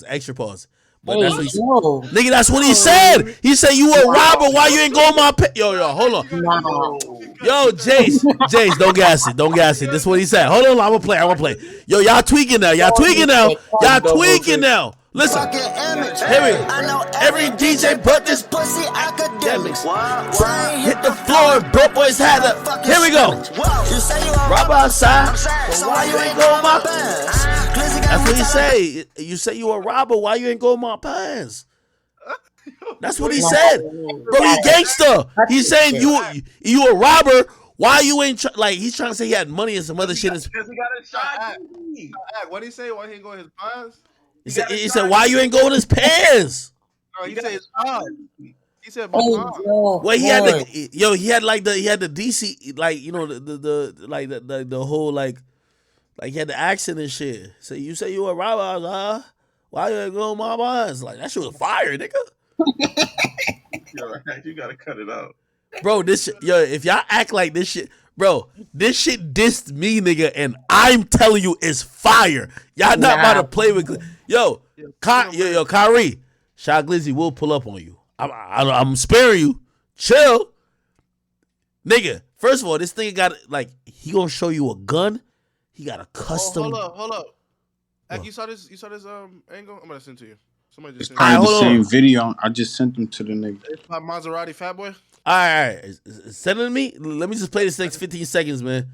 Extra pause. But Hey, that's what he said. no, Nigga, that's what he said. He said you a robber. Why you ain't going my pay? Yo, hold on. nah. Yo, Jace, don't gas it. Don't gas it. This is what he said. Hold on, I'm gonna play. Yo, y'all tweaking now. Y'all tweaking now. Y'all tweaking now. Listen. Here we go. I know Every DJ but this pussy academics. train hit the floor. Broke boys had a. Here we go. You say you a Robber outside. so why you ain't going my pants? That's what he say. You say you a robber. Why you ain't going my pants? That's what he said. Bro, he gangster. He's saying you a robber. Why you ain't like he's trying to say he had money and some other shit. Because he got a shot. What did he say? Why he ain't going his pants? He said why you ain't going his pants? No, he said his pants. He said Hey, my Well, he had he had the DC like you know the whole like he had the accent and shit. So you say you a robber, I was like, huh? Why you ain't going my pants? Like that shit was fire, nigga. You gotta cut it out. Bro, this shit, yo, if y'all act like this shit, bro, this shit dissed me, nigga, and I'm telling you, it's fire. Y'all not about to play with, yo, Kyrie, Shy Glizzy will pull up on you. I'm sparing you. Chill, nigga. First of all, this thing got like he gonna show you a gun. He got a custom. Hold up. Like, you saw this angle? I'm gonna send it to you. Somebody just It's sent it. probably the same video. I just sent them to the nigga. It's my Maserati Fat Boy. All right. Send it to me. Let me just play this next 15 seconds, man.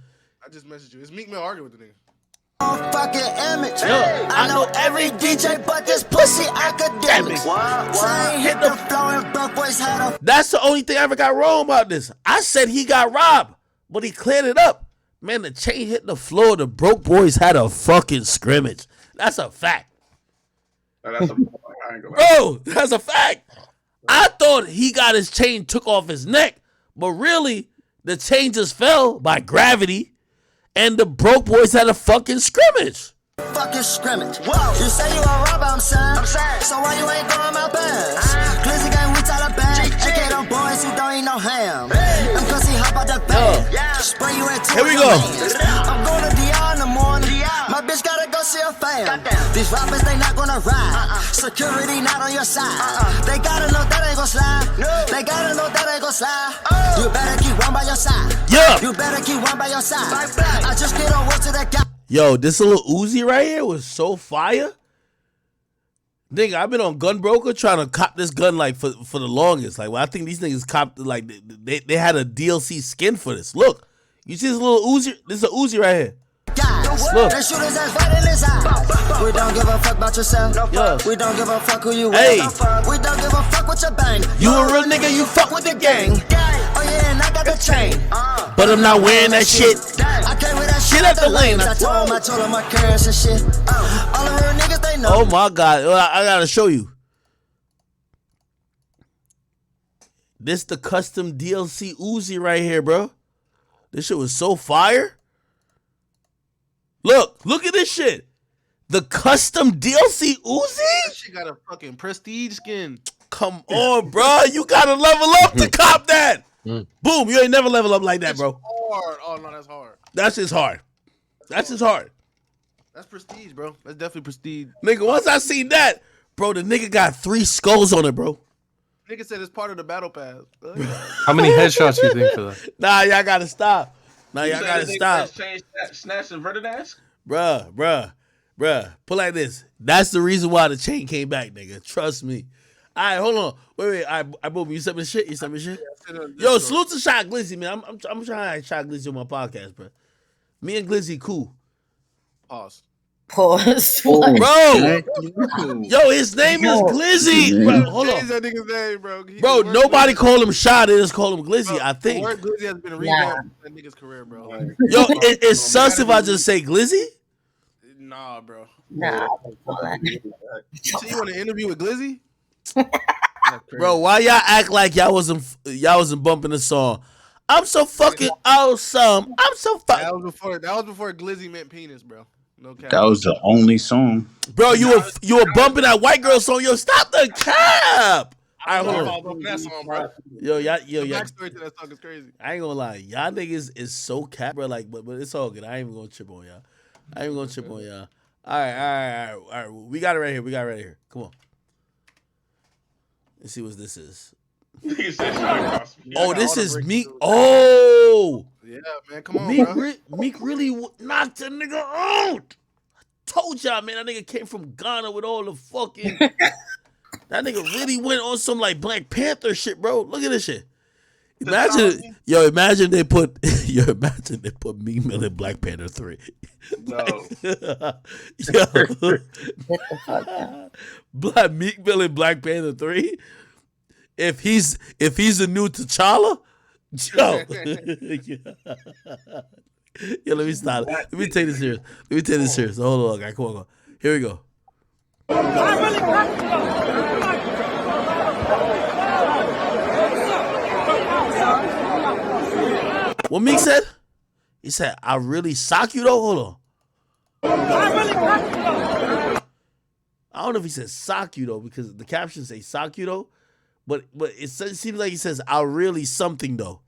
I just messaged you. It's Meek Mill arguing with the nigga. fucking image. I know every DJ but this pussy academics. Train hit the floor and broke boys had a. That's the only thing I ever got wrong about this. I said he got robbed, but he cleared it up. Man, the chain hit the floor. The broke boys had a fucking scrimmage. That's a fact. That's a I ain't gonna lie. Bro, that's a fact. I thought he got his chain took off his neck, but really, the chain just fell by gravity, and the broke boys had a fucking scrimmage. Fucking scrimmage. You say you a robber, I'm saying. So why you ain't going my pants? Glizzy gang, we tell the band. AK them boys who don't eat no ham. Them cause he hop out the bed. Spray you into Here we go. I'm going to DR in the morning. My bitch gotta go see her fam. These rappers, they not gonna ride. Security not on your side. They gotta know that ain't gon' slide. They gotta know that ain't gon' slide. You better keep one by your side. Yeah. You better keep one by your side. I just get on work to that guy. Yo, this little Uzi right here was so fire. Nigga, I've been on Gun Broker trying to cop this gun like for the longest. Like, well, I think these niggas copped like they had a DLC skin for this. Look, you see this little Uzi? This is a Uzi right here. Look. They shoot his ass right in his eye. We don't give a fuck about yourself. Yeah. We don't give a fuck who you Hey. with. We don't give a fuck with your bang. You a real nigga, you fuck with the gang. Oh yeah, and I got the chain. But I'm not wearing that shit. I came with that Shit at the lane. I told him my currency and shit. All the real niggas they know. Oh my God. I gotta show you. This the custom DLC Uzi right here, bro. This shit was so fire. Look at this shit. The custom DLC Uzi? That shit got a fucking prestige skin. Come on, bro. You gotta level up to cop that. Boom. You ain't never level up like that, bro. Hard. Oh no, that's hard. That's just hard. That's just hard. That's prestige, bro. That's definitely prestige. Nigga, once I seen that, bro, the nigga got 3 skulls on it, bro. Nigga said it's part of the battle pass. How many headshots you think for that? Nah, y'all gotta stop. Nah, y'all You gotta said stop. Change snatch and Vertidask? Bruh. Pull like this. That's the reason why the chain came back, nigga. Trust me. All right, hold on. Wait. I boom. You sent me shit. Yo, salute to Shot Glizzy, man. I'm trying to Shot Glizzy on my podcast, bro. Me and Glizzy cool. Pause. Pause. Bro, yo, his name is Glizzy. Bro, hold Change on. that nigga's name, bro. Bro, nobody call him Shot. They just call him Glizzy, I think. The word Glizzy has been revamped in that nigga's career, bro. Like, Yo, it's sus if I just say Glizzy? nah, bro. Nah. So you want to interview with Glizzy? Bro, why y'all act like y'all wasn't bumping the song? I'm so fucking awesome. I'm so That fucking. was before Glizzy meant penis, bro. No cap. That was the only song. Bro, you were bumping that white girl song. Yo, stop the cap. All right, hold on. That song, bro. Yo, The y'all. backstory to that song is crazy. I ain't gonna lie, y'all niggas is so cap, bro. Like, but it's all good. I ain't even gonna chip on y'all. All right. We got it right here. Come on. Let's see what this is. Nigga said shot across me. Oh, got this all the is breaks, Meek. too. Oh, Yeah, man, come on, bro. Meek really knocked a nigga out. Told y'all, man, that nigga came from Ghana with all the fucking. That nigga really went on some like Black Panther shit, bro. Look at this shit. Imagine they put Meek Mill in Black Panther 3. No. Yo, Meek Mill in Black Panther 3. If he's a new T'Challa, yo. Yo, let me stop. Let me take this serious. Hold on, guy. Come on. Here we go. What Meek said? He said, "I really sock you though." Hold on. I don't know if he said sock you though, because the captions say sock you though, but it seems like he says, "I really something though."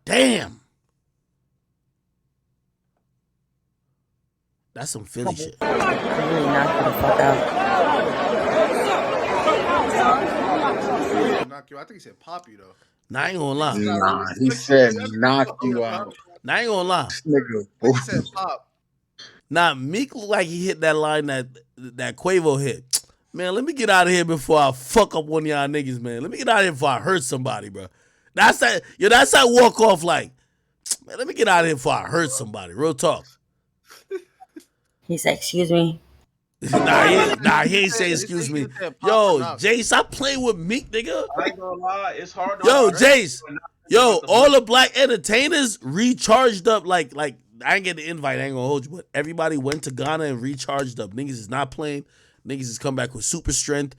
Damn. That's some Philly shit. I really knocked you the fuck out. Knock you. I think he said pop you though. Nah, I ain't gonna lie. Nah, he said knock you out. Nah, I ain't gonna lie. This nigga. He said pop. Nah, Meek look like he hit that line that Quavo hit. Man, let me get out of here before I fuck up one of y'all niggas, man. Let me get out of here before I hurt somebody, bro. That's that walk off like, man, let me get out of here before I hurt somebody. Real talk. He said, excuse me. Nah, he ain't say excuse me. Yo, Jay, stop playing with Meek, nigga. I ain't gonna lie, it's hard to Yo, Jace. Yo, all the black entertainers recharged up like I ain't get the invite, I ain't gonna hold you, but everybody went to Ghana and recharged up. Niggas is not playing. Niggas is come back with super strength.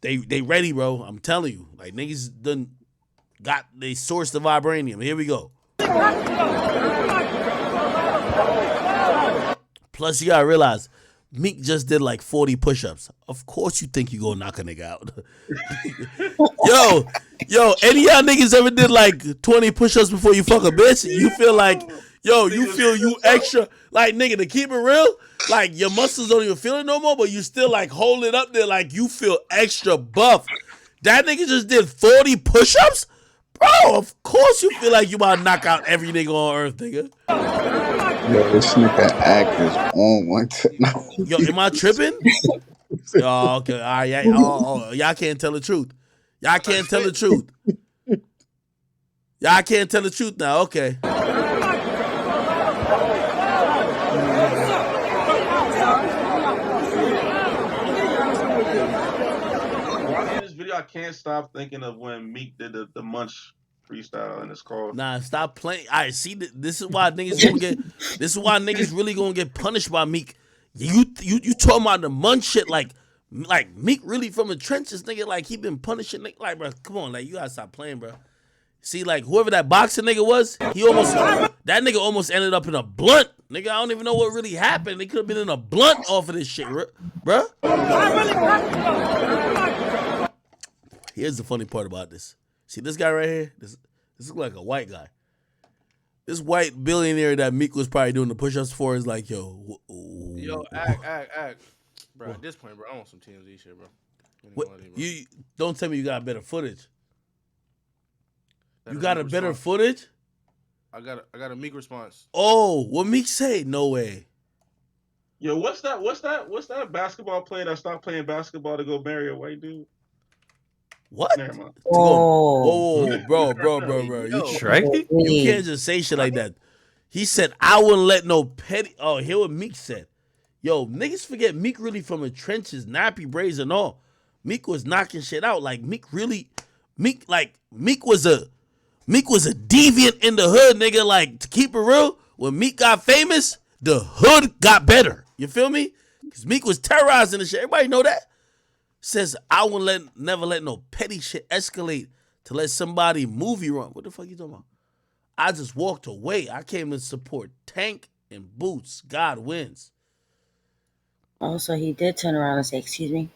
They ready, bro. I'm telling you. Like niggas they sourced the vibranium. Here we go. Plus, you gotta realize, Meek just did like 40 push-ups. Of course you think you gonna knock a nigga out. Yo, any of y'all niggas ever did like 20 push-ups before you fuck a bitch? You feel like, you feel you extra, like nigga, to keep it real, like your muscles don't even feel it no more, but you still like hold it up there like you feel extra buff. That nigga just did 40 push-ups? Bro, of course you feel like you about to knock out every nigga on earth, nigga. Yo, this nigga act is on one tonight. Yo, am I tripping? Oh, okay. All right, yeah. Y'all can't tell the truth. Y'all can't tell the truth. Y'all can't tell the truth now. Okay. Watching this video, I can't stop thinking of when Meek did the Munch freestyle, and it's called. Nah, stop playing. All right, see, this is why niggas gonna get. This is why niggas really gonna get punished by Meek. You talking about the Munch shit like Meek really from the trenches, nigga. Like he been punishing nigga. Like, bro, come on, like you gotta stop playing, bro. See, like whoever that boxing nigga was, that nigga almost ended up in a blunt, nigga. I don't even know what really happened. They could have been in a blunt off of this shit, bro. Here's the funny part about this. See this guy right here? This looks like a white guy. This white billionaire that Meek was probably doing the push-ups for is like, yo, act. Bro, at this point, bro, I want some TMZ shit, bro. You don't tell me you got better footage. You got a better footage? I got a Meek response. Oh, what Meek say? No way. Yo, what's that basketball player that stopped playing basketball to go marry a white dude? What? Never mind. Whoa, bro. Shrek? You can't just say shit like that. He said, I wouldn't let no petty. Oh, hear what Meek said. Yo, niggas forget Meek really from the trenches, nappy braids and all. Meek was knocking shit out. Like Meek was a deviant in the hood, nigga. Like, to keep it real, when Meek got famous, the hood got better. You feel me? Because Meek was terrorizing the shit. Everybody know that? Says, I wouldn't never let no petty shit escalate to let somebody move you wrong. What the fuck you talking about? I just walked away. I came to support Tank and Boots. God wins. Also, he did turn around and say, excuse me.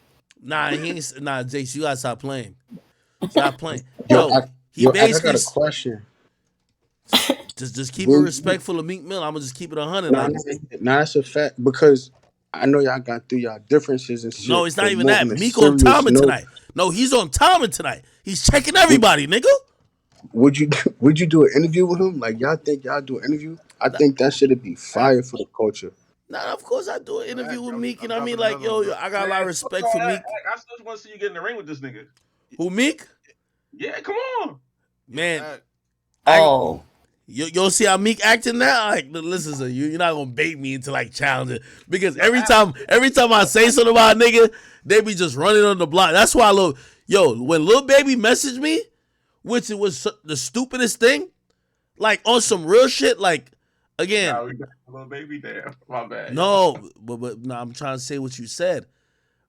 Nah, Jace, you gotta stop playing. Stop playing. Yo, He Yo, I basically got a question. just keep it respectful of Meek Mill. I'm gonna just keep it 100. Nah, that's a fact because I know y'all got through y'all differences and shit. No, it's not but even that. moving a Meek on serious timing note, tonight. No, he's on timing tonight. He's checking everybody, nigga. Would you do an interview with him? Like y'all think y'all do an interview? I think that shit'd be fire for the culture. Nah, of course I do an interview with Meek. You know what I mean? dropping Like, another one, yo, bro. I got a lot of respect for Meek. I still want to see you get in the ring with this nigga. Who, Meek? Yeah, come on. Man. Oh. You'll see how Meek acting now. Like, listen, so you're not gonna bait me into like challenging because every time I say something about a nigga, they be just running on the block. That's why when Lil Baby messaged me, which it was the stupidest thing, like on some real shit. Like again, Nah, we got Lil Baby. Damn, my bad. No, but no, I'm trying to say what you said,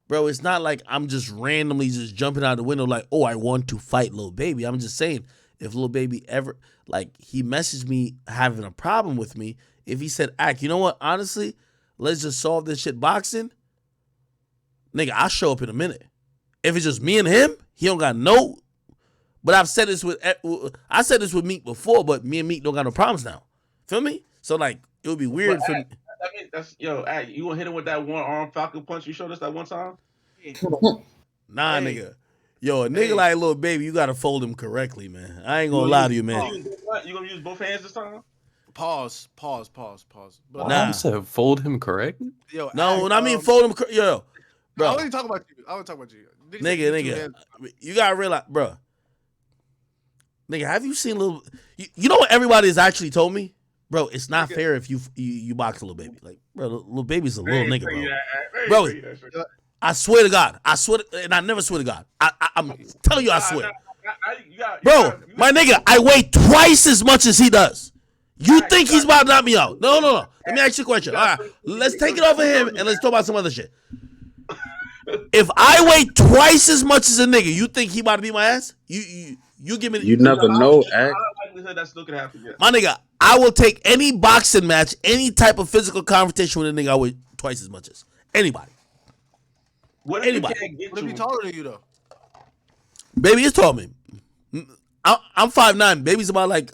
bro. It's not like I'm just randomly just jumping out the window like, oh, I want to fight Lil Baby. I'm just saying. If Lil Baby ever, like, he messaged me having a problem with me, if he said, you know what, honestly, let's just solve this shit boxing, nigga, I'll show up in a minute. If it's just me and him, he don't got no, but I said this with Meek before, but me and Meek don't got no problems now. Feel me? So, like, it would be weird for me. I mean, you gonna hit him with that one arm falcon punch you showed us that one time? Nah, nigga. Yo, a nigga like Lil Baby, you gotta fold him correctly, man. I ain't gonna lie to you, man. You gonna use both hands this time? Pause. But nah. You said fold him correctly? Yo, no, when I mean fold him, yo, bro. I want to talk about you. Nigga. You gotta realize, bro. Nigga, have you seen Lil? You know what everybody has actually told me, bro? It's not fair if you box a Lil Baby. Like, bro, Lil Baby's a little nigga, bro. Bro. I swear to God. And I never swear to God. I'm telling you, I swear. Bro, my nigga, I weigh twice as much as he does. You think he's about to knock me out? No. Let me ask you a question. All right, let's take it off of him and let's talk about some other shit. If I weigh twice as much as a nigga, you think he about to beat my ass? You give me. You never know, Act. My nigga, I will take any boxing match, any type of physical confrontation with a nigga I weigh twice as much as anybody. What if he taller than you though? Baby is taller than me. I'm 5'9". Baby's about like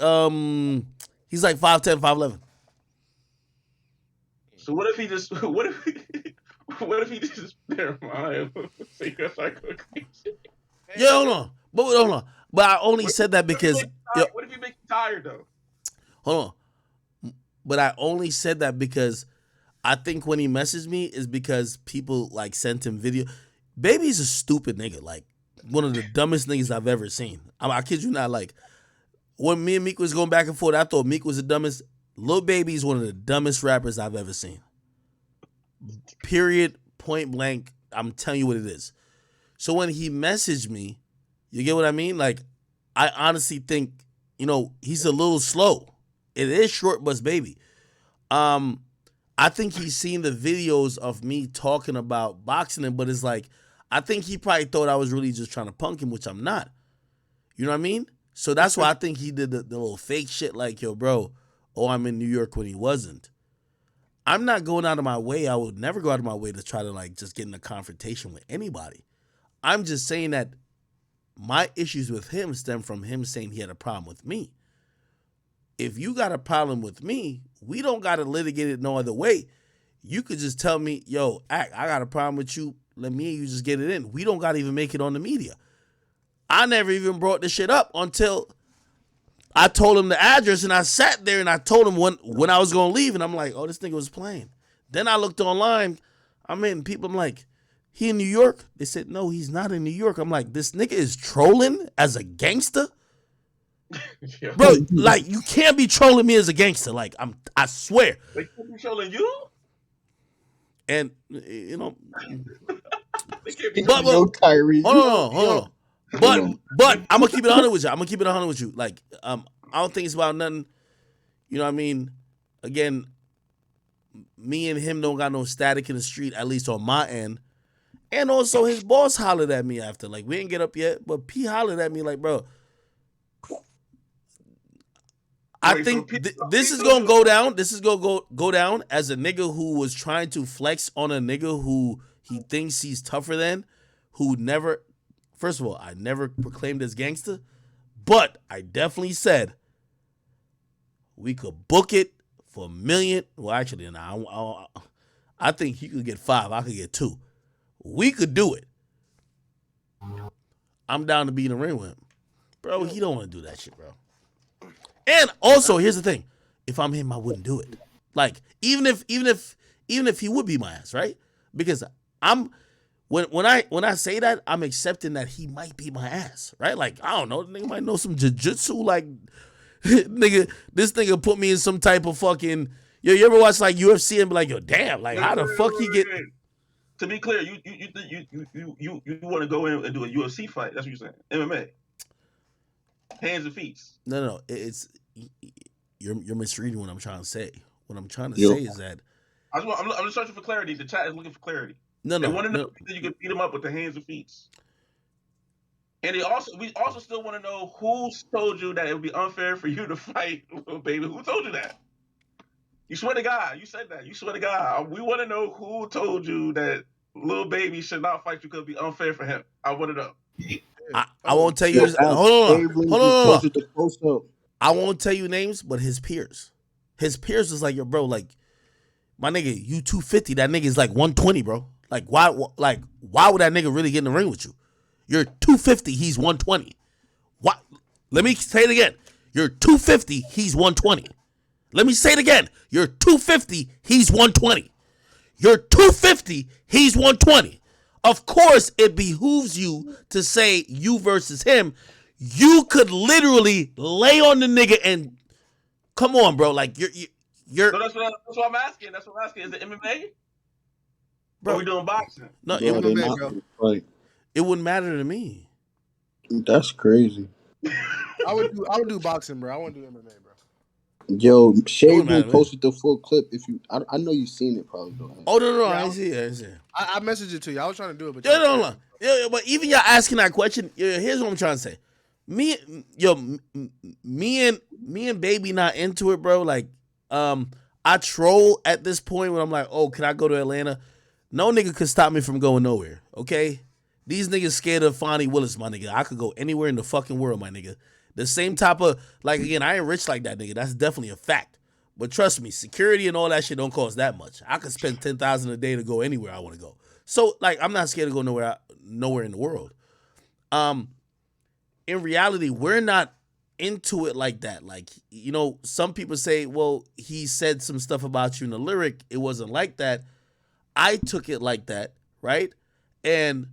he's like 5'10", 5'11". So what if he just never mind. Yeah, hold on. But I only said that because what if he makes you tired though? Hold on. But I only said that because I think when he messaged me is because people like sent him video. Baby's a stupid nigga, like one of the dumbest niggas I've ever seen. I kid you not. Like when me and Meek was going back and forth, I thought Meek was the dumbest. Lil Baby is one of the dumbest rappers I've ever seen. Period. Point blank. I'm telling you what it is. So when he messaged me, you get what I mean? Like I honestly think, he's a little slow. It is Short Bus Baby. I think he's seen the videos of me talking about boxing him, but it's like, I think he probably thought I was really just trying to punk him, which I'm not. You know what I mean? So that's why I think he did the little fake shit like, yo, bro, I'm in New York when he wasn't. I'm not going out of my way. I would never go out of my way to try to like just get in a confrontation with anybody. I'm just saying that my issues with him stem from him saying he had a problem with me. If you got a problem with me, we don't got to litigate it no other way. You could just tell me, yo, I got a problem with you. Let me and you just get it in. We don't got to even make it on the media. I never even brought this shit up until I told him the address and I sat there and I told him when I was going to leave. And I'm like, oh, this nigga was playing. Then I looked online. I'm like, he in New York? They said, no, he's not in New York. I'm like, this nigga is trolling as a gangster? Bro, like, you can't be trolling me as a gangster. Like, I swear. They can't be trolling you? And, they can't be but, Kyrie. Hold on. But I'm going to keep it 100 with you. Like, I don't think it's about nothing. You know what I mean? Again, me and him don't got no static in the street, at least on my end. And also his boss hollered at me after. Like, we didn't get up yet, but P hollered at me like, bro, I think this is gonna go down. This is gonna go down as a nigga who was trying to flex on a nigga who he thinks he's tougher than, who never. First of all, I never proclaimed as gangster, But I definitely said we could book it for $1 million. Well, actually, no, I think he could get 5. I could get 2. We could do it. I'm down to be in the ring with him. Bro, he don't want to do that shit, bro. And also, here's the thing. If I'm him, I wouldn't do it. Like, even if he would be my ass, right? Because when I say that, I'm accepting that he might be my ass, right? Like, I don't know, the nigga might know some jiu-jitsu, like, nigga, this nigga put me in some type of fucking, you ever watch like UFC and be like, yo, damn, like, how the fuck he get? To be clear, you want to go in and do a UFC fight? That's what you're saying? MMA, hands and feet. No, it's you're misreading what I'm trying to say. What I'm trying to say is that I'm just searching for clarity. The chat is looking for clarity. No. They want to know that you can beat them up with the hands and feet. And we also still want to know who told you that it would be unfair for you to fight Lil Baby. Who told you that? You swear to God, you said that. You swear to God. We want to know who told you that Lil Baby should not fight you because it would be unfair for him. I want to know. I won't tell you. Hold on. I won't tell you names, but his peers. His peers was like, yo, bro, like, my nigga, you 250. That nigga is like 120, bro. Like, why would that nigga really get in the ring with you? You're 250, he's 120. What? Let me say it again. You're 250, he's 120. Let me say it again. You're 250, he's 120. You're 250, he's 120. Of course, it behooves you to say you versus him. You could literally lay on the nigga and come on, bro. Like you're. So that's what I'm asking. That's what I'm asking. Is it MMA? Bro, are we doing boxing? No, it wouldn't matter to me. That's crazy. I would do boxing, bro. I wouldn't do MMA, bro. Yo, Shade posted the full clip. I know you've seen it probably though. Oh no, yeah, I see it. I messaged it to you. I was trying to do it, but no. But even y'all asking that question, here's what I'm trying to say. Me and Baby not into it, bro. Like, I troll at this point when I'm like, oh, can I go to Atlanta? No nigga could stop me from going nowhere. Okay, these niggas scared of Fonnie Willis, my nigga. I could go anywhere in the fucking world, my nigga. The same type of, like, again, I ain't rich like that, nigga. That's definitely a fact. But trust me, security and all that shit don't cost that much. I could spend $10,000 a day to go anywhere I want to go. So, like, I'm not scared to go nowhere in the world. In reality, we're not into it like that. Like, some people say, well, he said some stuff about you in the lyric. It wasn't like that. I took it like that, right? And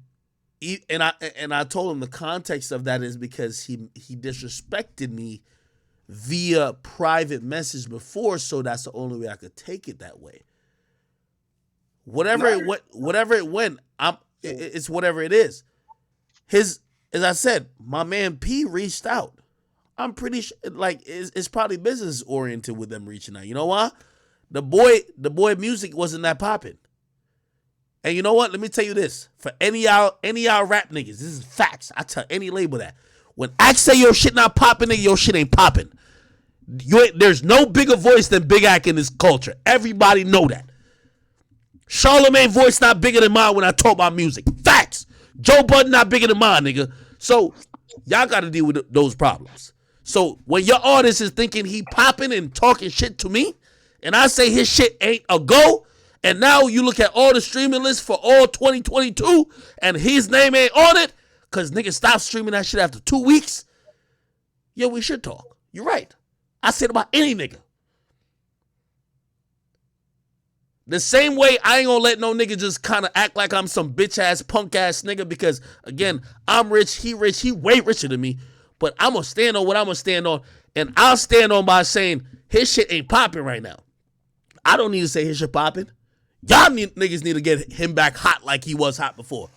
I told him the context of that is because he disrespected me via private message before, so that's the only way I could take it that way. Whatever it went, it's whatever it is. As I said, my man P reached out. I'm pretty sure, like, it's probably business oriented with them reaching out. You know why? The boy music wasn't that popping. And you know what? Let me tell you this. For any y'all rap niggas, this is facts. I tell any label that. When I say your shit not popping, nigga, your shit ain't popping. There's no bigger voice than Big Ack in this culture. Everybody know that. Charlamagne voice not bigger than mine when I talk about music. Facts. Joe Budden not bigger than mine, nigga. So y'all got to deal with those problems. So when your artist is thinking he popping and talking shit to me, and I say his shit ain't a go, and now you look at all the streaming lists for all 2022, and his name ain't on it, because niggas stopped streaming that shit after 2 weeks, yo, we should talk. You're right. I said about any nigga. The same way I ain't gonna let no nigga just kind of act like I'm some bitch-ass, punk-ass nigga because, again, I'm rich, he way richer than me, but I'm gonna stand on what I'm gonna stand on, and I'll stand on by saying his shit ain't popping right now. I don't need to say his shit popping. Y'all niggas need to get him back hot like he was hot before.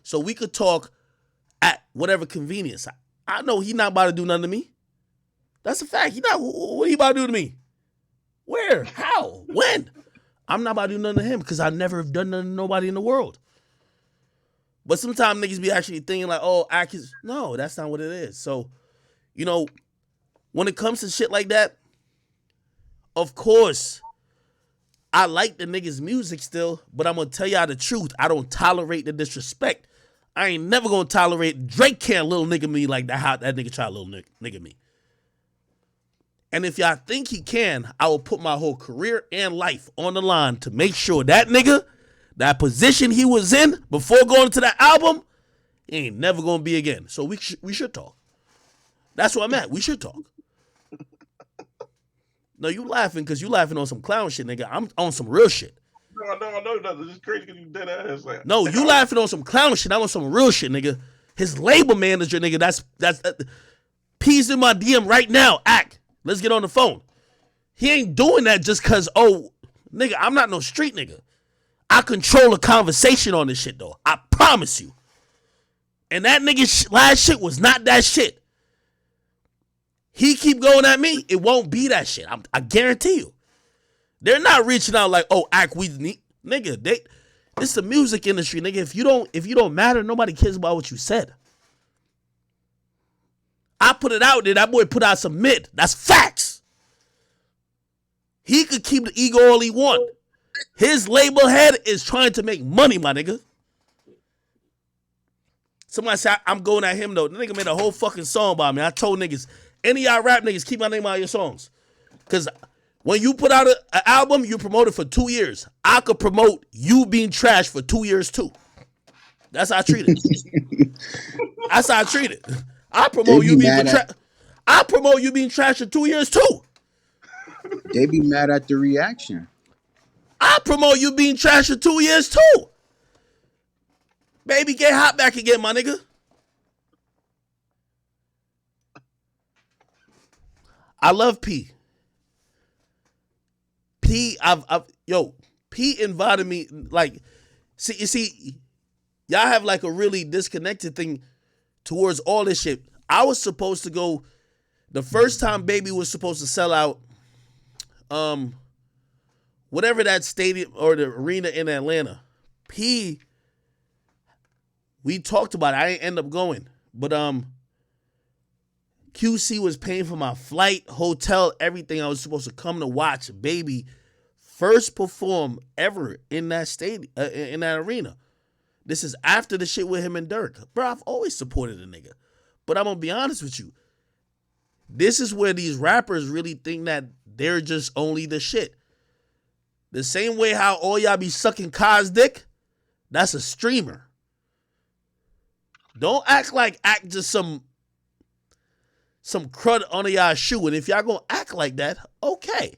So we could talk at whatever convenience. I know he not about to do nothing to me. That's a fact. What he about to do to me? Where? How? When? I'm not about to do nothing to him because I never have done nothing to nobody in the world. But sometimes niggas be actually thinking like, oh, no, that's not what it is. So, when it comes to shit like that, of course, I like the niggas' music still, but I'm going to tell y'all the truth. I don't tolerate the disrespect. I ain't never gonna tolerate Drake can't little nigga me like that. How that nigga try to little nigga me. And if y'all think he can, I will put my whole career and life on the line to make sure that nigga, that position he was in before going to the album, he ain't never gonna be again. So we should talk. That's what I'm at. We should talk. No, you laughing because you laughing on some clown shit, nigga. I'm on some real shit. No, I know that. It's crazy because you dead ass. Like, no, you laughing on some clown shit. I'm on some real shit, nigga. His label manager, nigga, that's P's in my DM right now. Act. Let's get on the phone. He ain't doing that just because, oh, nigga, I'm not no street nigga. I control a conversation on this shit, though. I promise you. And that nigga last shit was not that shit. He keep going at me, it won't be that shit. I guarantee you. They're not reaching out like, oh, act we need. Nigga, this the music industry, nigga. If you don't matter, nobody cares about what you said. I put it out there, that boy put out some mid. That's facts. He could keep the ego all he want. His label head is trying to make money, my nigga. Somebody said, I'm going at him, though. The nigga made a whole fucking song about me. I told niggas, any of y'all rap niggas, keep my name out of your songs. Because when you put out an album, you promote it for 2 years. I could promote you being trash for 2 years, too. That's how I treat it. That's how I treat it. I promote you being trash. I promote you being trash for 2 years, too. They be mad at the reaction. I promote you being trash for 2 years, too. Baby, get hot back again, my nigga. I love P. P invited me, like, see, y'all have like a really disconnected thing towards all this shit. I was supposed to go, the first time Baby was supposed to sell out, whatever that stadium or the arena in Atlanta. P, we talked about it. I didn't end up going, but QC was paying for my flight, hotel, everything. I was supposed to come to watch Baby first perform ever in that stadium, in that arena. This is after the shit with him and Dirk. Bro, I've always supported a nigga. But I'm going to be honest with you. This is where these rappers really think that they're just only the shit. The same way how all y'all be sucking Kai's dick, that's a streamer. Don't act just some crud under y'all shoe. And if y'all gonna act like that, okay.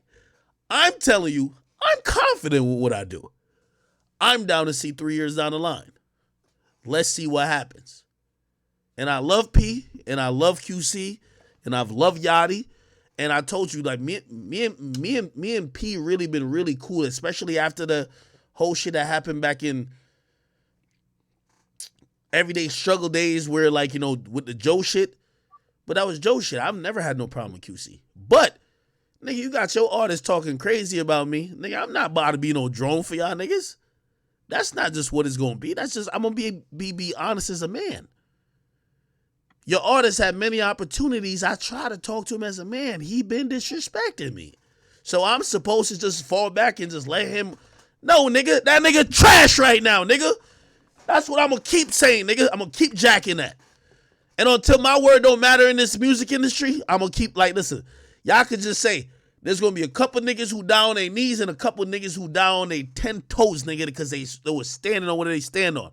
I'm telling you, I'm confident with what I do. I'm down to see 3 years down the line. Let's see what happens. And I love P, and I love QC, and I've loved Yachty. And I told you, like, me and P really been really cool, especially after the whole shit that happened back in Everyday Struggle days where, like, you know, with the Joe shit. But that was Joe shit. I've never had no problem with QC. But, nigga, you got your artists talking crazy about me. Nigga, I'm not about to be no drone for y'all niggas. That's not just what it's going to be. That's just, I'm going to be honest as a man. Your artist had many opportunities. I try to talk to him as a man. He been disrespecting me. So I'm supposed to just fall back and just let him. No, nigga, that nigga trash right now, nigga. That's what I'm going to keep saying, nigga. I'm going to keep jacking that. And until my word don't matter in this music industry, I'm going to keep, like, listen, y'all could just say, there's going to be a couple niggas who down on their knees and a couple niggas who down on their 10 toes, nigga, because they was standing on what they stand on.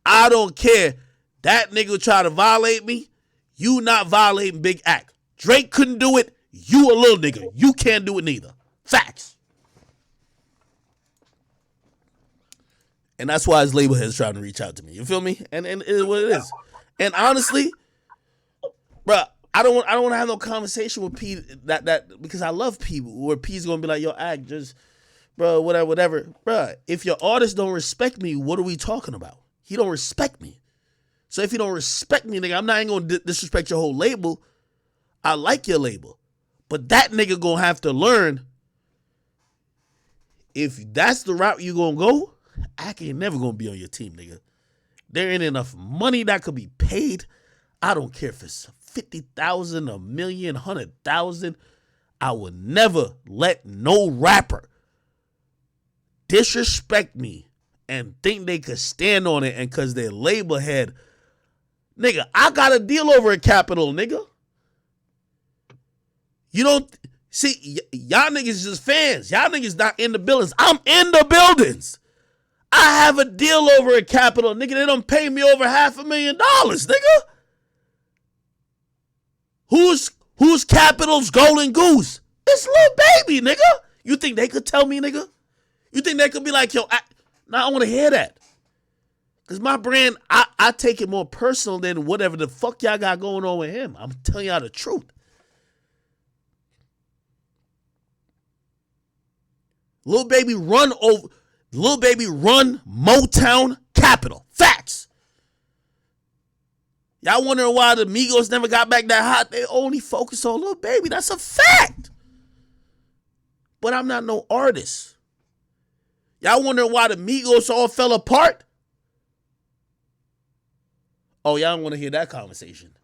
I don't care. That nigga try to violate me. You not violating Big Act. Drake couldn't do it. You a little nigga. You can't do it neither. Facts. And that's why his label head's trying to reach out to me. You feel me? And it is what it is. And honestly, bro, I don't want to have no conversation with P that because I love people where P's gonna be like, yo, Act, just, bro, whatever. Bro, if your artist don't respect me, what are we talking about? He don't respect me. So if you don't respect me, nigga, I'm not even gonna disrespect your whole label. I like your label. But that nigga gonna have to learn, if that's the route you gonna go, Act ain't never gonna be on your team, nigga. There ain't enough money that could be paid. I don't care if it's 50,000, a million, 100,000. I would never let no rapper disrespect me and think they could stand on it, and because they're label head, nigga, I got a deal over at Capitol, nigga. You don't see, y'all niggas just fans. Y'all niggas not in the buildings. I'm in the buildings. I have a deal over at Capitol, nigga. They don't pay me over $500,000, nigga. Who's Capitol's golden goose? It's Lil Baby, nigga. You think they could tell me, nigga? You think they could be like, yo, I want to hear that. Because my brand, I take it more personal than whatever the fuck y'all got going on with him. I'm telling y'all the truth. Lil Baby run Motown Capitol. Facts. Y'all wondering why the Migos never got back that hot? They only focus on Lil Baby. That's a fact. But I'm not no artist. Y'all wondering why the Migos all fell apart? Oh, y'all don't want to hear that conversation.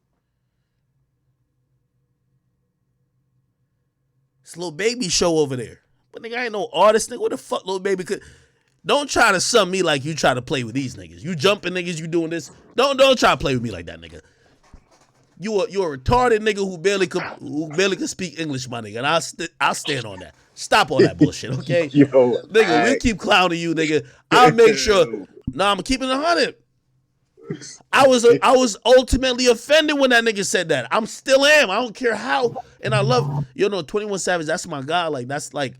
It's Lil Baby show over there. But nigga, I ain't no artist, nigga. What the fuck, Lil Baby could... Don't try to sum me like you try to play with these niggas. You jumping niggas, you doing this. Don't try to play with me like that, nigga. You a retarded nigga who barely could speak English, my nigga. And I'll stand on that. Stop all that bullshit, okay? Yo, nigga, we'll keep clowning you, nigga. I'll make sure. Nah, I'm keeping it 100. I was ultimately offended when that nigga said that. I'm still am. I don't care how. And I love, 21 Savage, that's my guy. Like, that's like,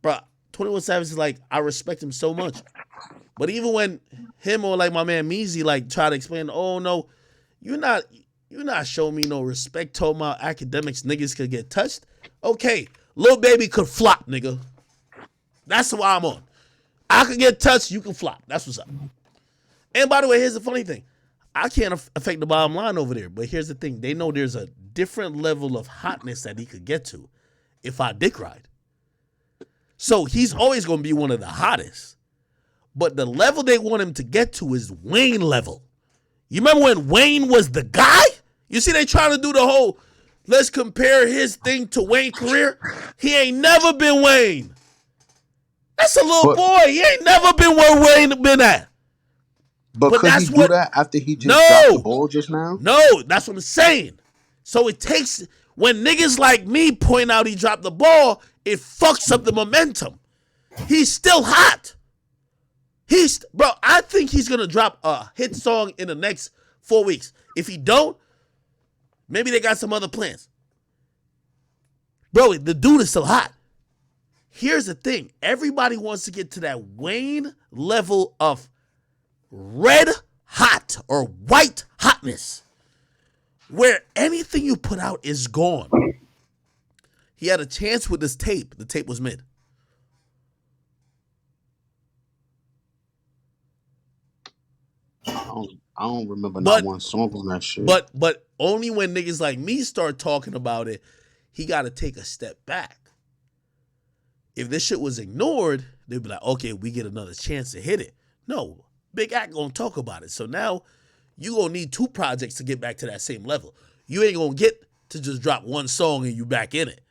bro, 21 Savage is like, I respect him so much. But even when him or like my man Meezy like try to explain, oh no, you're not showing me no respect, told my academics niggas could get touched. Okay, Lil Baby could flop, nigga. That's why I'm on. I could get touched, you can flop. That's what's up. And by the way, here's the funny thing. I can't affect the bottom line over there, but here's the thing. They know there's a different level of hotness that he could get to if I dick ride. So he's always going to be one of the hottest. But the level they want him to get to is Wayne level. You remember when Wayne was the guy? You see they trying to do the whole, let's compare his thing to Wayne's career. He ain't never been Wayne. That's a little boy. He ain't never been where Wayne been at. But could he do that after he just dropped the ball just now? No, that's what I'm saying. So it takes, when niggas like me point out he dropped the ball, it fucks up the momentum. He's still hot. Bro, I think he's going to drop a hit song in the next 4 weeks. If he don't, maybe they got some other plans. Bro, the dude is still hot. Here's the thing. Everybody wants to get to that Wayne level of red hot or white hotness, where anything you put out is gone. He had a chance with this tape. The tape was mid. I don't remember not one song on that shit. But only when niggas like me start talking about it, he got to take a step back. If this shit was ignored, they'd be like, okay, we get another chance to hit it. No, Big Act gonna talk about it. So now you gonna need 2 projects to get back to that same level. You ain't gonna get to just drop one song and you back in it.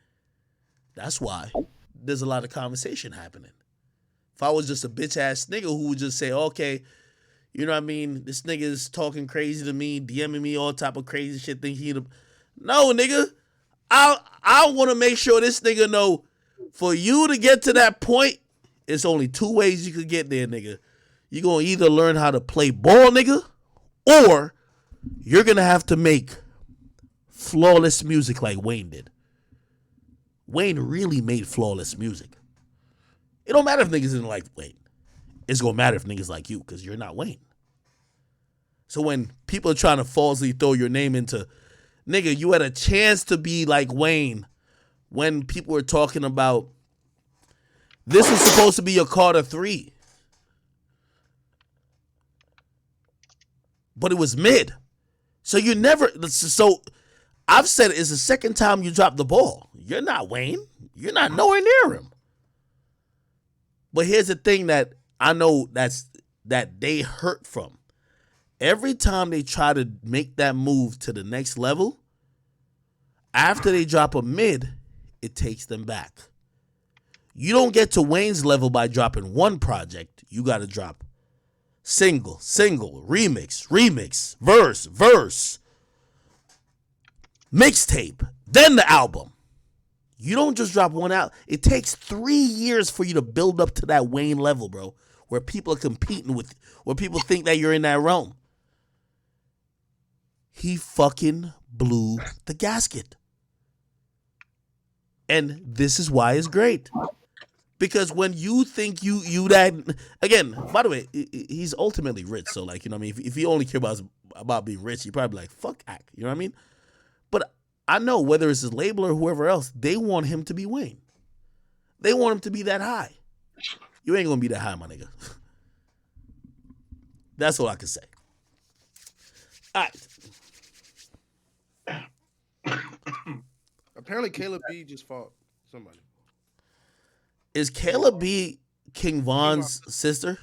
That's why there's a lot of conversation happening. If I was just a bitch ass nigga who would just say, okay, you know what I mean? This nigga is talking crazy to me, DMing me all type of crazy shit. No, nigga. I want to make sure this nigga know, for you to get to that point, it's only 2 ways you could get there, nigga. You're going to either learn how to play ball, nigga, or you're going to have to make flawless music like Wayne did. Wayne really made flawless music. It don't matter if niggas didn't like Wayne. It's going to matter if niggas like you, because you're not Wayne. So when people are trying to falsely throw your name into, nigga, you had a chance to be like Wayne when people were talking about, this was supposed to be your Carter 3. But it was mid. So you never, so I've said it's the second time you dropped the ball. You're not Wayne. You're not nowhere near him. But here's the thing that I know that they hurt from. Every time they try to make that move to the next level, after they drop a mid, it takes them back. You don't get to Wayne's level by dropping one project. You got to drop single, remix, verse, mixtape, then the album. You don't just drop one out. It takes 3 years for you to build up to that Wayne level, bro, where people are competing with, where people think that you're in that realm. He fucking blew the gasket. And this is why it's great. Because when you think you that, again, by the way, he's ultimately rich. So, like, you know what I mean? If he only care about being rich, he'd probably be like, fuck Ak. You know what I mean? But I know whether it's his label or whoever else, they want him to be Wayne. They want him to be that high. You ain't going to be that high, my nigga. That's all I can say. All right. Apparently, Caleb B just fought somebody. Is Caleb B King Von's sister?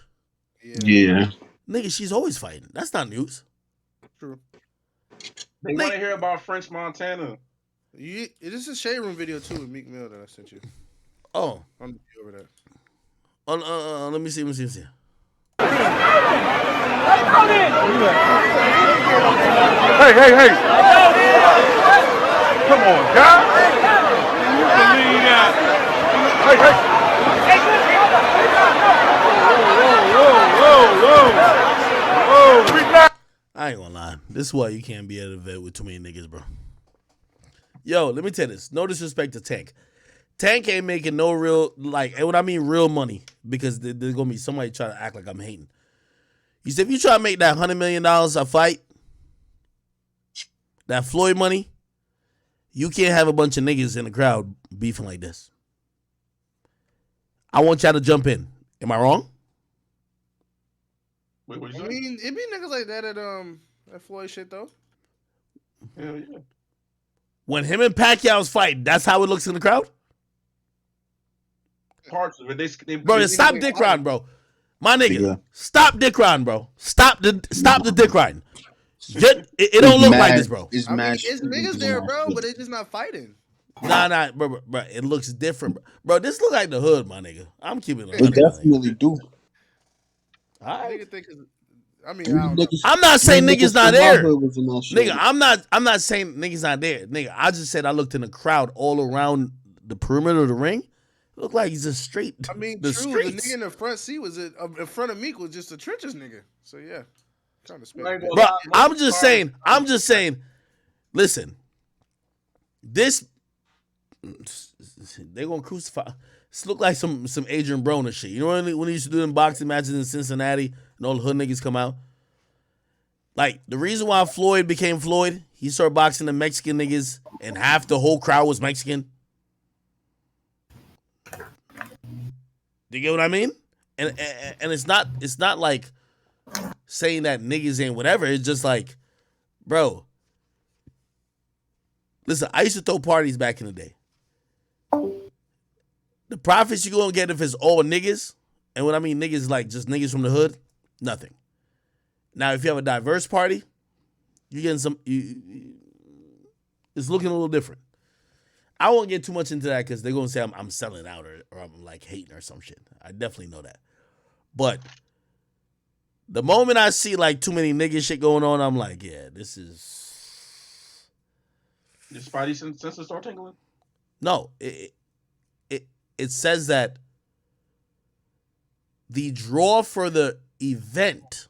Yeah. Nigga, she's always fighting. That's not news. True. They want to hear about French Montana. This is a Shade Room video too with Meek Mill that I sent you. Oh. I'm gonna be over that. Let me see. Hey, come on, guys. You believe that? Whoa. Relax. I ain't gonna lie. This is why you can't be at an event with too many niggas, bro. Yo, let me tell you this. No disrespect to Tank. Tank ain't making no real, like, and what I mean real money, because there's gonna be somebody trying to act like I'm hating. He said, if you try to make that $100 million a fight, that Floyd money, you can't have a bunch of niggas in the crowd beefing like this. I want y'all to jump in. Am I wrong? Wait, what you I say? mean, it be niggas like that at Floyd shit though. Hell yeah. When him and Pacquiao's fight, that's how it looks in the crowd? Parts of it. They Bro, stop dick riding, bro. My nigga, stop dick riding, bro. Stop the dick riding. It don't look like this, bro. It's niggas there, bro, but they just not fighting. Nah, bro. It looks different, bro. This look like the hood, my nigga. I'm keeping it. They definitely do. All right. I don't know. I'm not saying niggas not there. Nigga, I'm not saying niggas not there. Nigga, I just said I looked in the crowd all around the perimeter of the ring. It looked like he's just straight. I mean, the true. streets. The nigga in the front seat was in front of Meek was just a trenches nigga. So yeah, kind of Right, bro. I'm just saying. Listen, this they gonna crucify. This look like some Adrian Broner shit. You know when he used to do them boxing matches in Cincinnati and all the hood niggas come out. Like, the reason why Floyd became Floyd, he started boxing the Mexican niggas and half the whole crowd was Mexican. Do you get what I mean? And it's not like saying that niggas ain't whatever. It's just like, bro, listen, I used to throw parties back in the day. The profits you gonna get if it's all niggas, and what I mean niggas like just niggas from the hood, nothing. Now if you have a diverse party, you getting some. It's looking a little different. I won't get too much into that because they're gonna say I'm selling out or I'm like hating or some shit. I definitely know that. But the moment I see like too many nigga shit going on, I'm like, yeah, this is. Your spidey senses start tingling? No, it says that the draw for the event,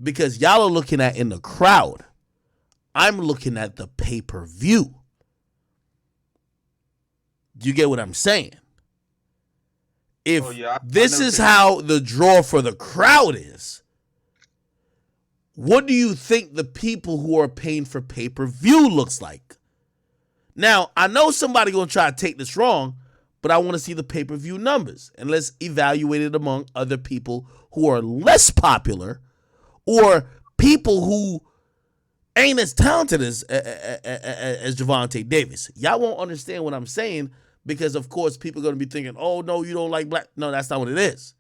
because y'all are looking at in the crowd, I'm looking at the pay-per-view. Do you get what I'm saying? If this is how the draw for the crowd is, what do you think the people who are paying for pay-per-view looks like? Now, I know somebody gonna try to take this wrong, but I want to see the pay-per-view numbers, and let's evaluate it among other people who are less popular or people who ain't as talented as Gervonta Davis. Y'all won't understand what I'm saying because, of course, people are going to be thinking, oh, no, you don't like black. No, that's not what it is.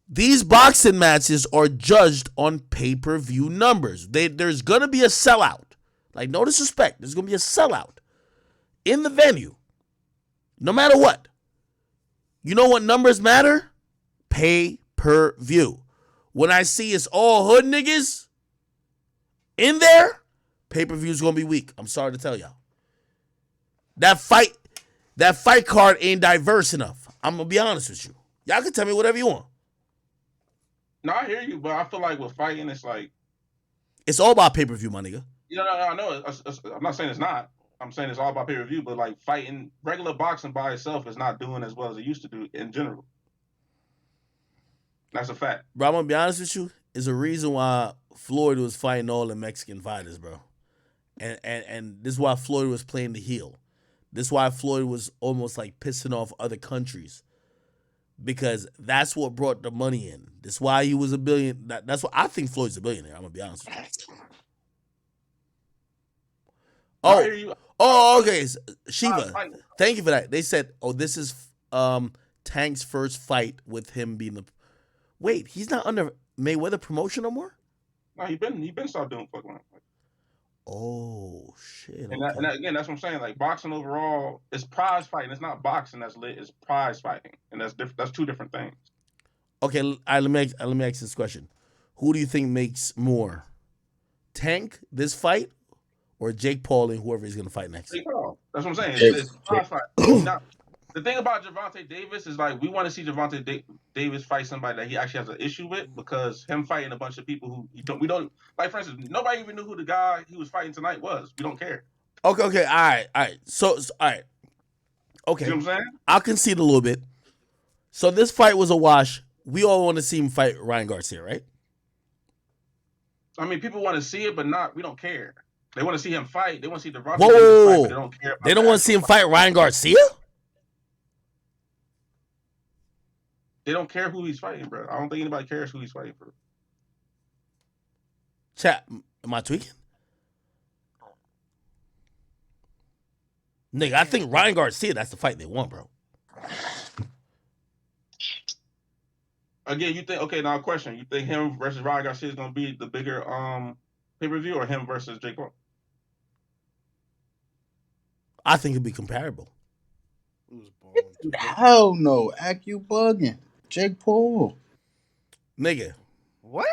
These boxing matches are judged on pay-per-view numbers. There's going to be a sellout. Like, no disrespect. There's going to be a sellout in the venue. No matter what. You know what numbers matter? Pay-per-view. pay-per-view. When I see it's all hood niggas in there, pay-per-view is gonna be weak. I'm sorry to tell y'all. That fight card ain't diverse enough. I'm gonna be honest with you. Y'all can tell me whatever you want. No, I hear you, but I feel like with fighting, it's like it's all about pay-per-view, my nigga. No, I know. I'm not saying it's not. I'm saying it's all about pay-per-view, but like fighting, regular boxing by itself is not doing as well as it used to do in general. That's a fact. Bro, I'm gonna be honest with you. There's a reason why Floyd was fighting all the Mexican fighters, bro. And this is why Floyd was playing the heel. This is why Floyd was almost like pissing off other countries. Because that's what brought the money in. That's why he was a billion. That's what I think Floyd's a billionaire. I'm gonna be honest with you. Okay. Shiva, thank you for that. They said, this is Tank's first fight with him being the. Wait, he's not under Mayweather promotion no more? No, he been stopped doing fucking around. Oh shit! And, and again, that's what I'm saying. Like boxing overall, it's prize fighting. It's not boxing that's lit. It's prize fighting, and that's different. That's two different things. Okay, let me ask this question: who do you think makes more, Tank this fight, or Jake Paul and whoever he's gonna fight next? Jake Paul. That's what I'm saying. It's prize fighting. Now, the thing about Gervonta Davis is like we want to see Gervonta Davis fight somebody that he actually has an issue with, because him fighting a bunch of people who we don't like. For instance, nobody even knew who the guy he was fighting tonight was. We don't care. Okay, all right. So all right. Okay. You know what I'm saying? I'll concede a little bit. So this fight was a wash. We all want to see him fight Ryan Garcia, right? I mean, people want to see it, but we don't care. They want to see him fight. They want to see Gervonta Whoa. Davis fight, but they don't care. They don't want to see him fight Ryan Garcia? They don't care who he's fighting, bro. I don't think anybody cares who he's fighting for. Chat, am I tweaking? Nigga, I think Ryan Garcia, that's the fight they want, bro. Again, you think, okay, now a question. You think him versus Ryan Garcia is going to be the bigger pay-per-view, or him versus Jake Paul? I think it'd be comparable. Hell no. Act you bugging. Jake Paul. Nigga. What?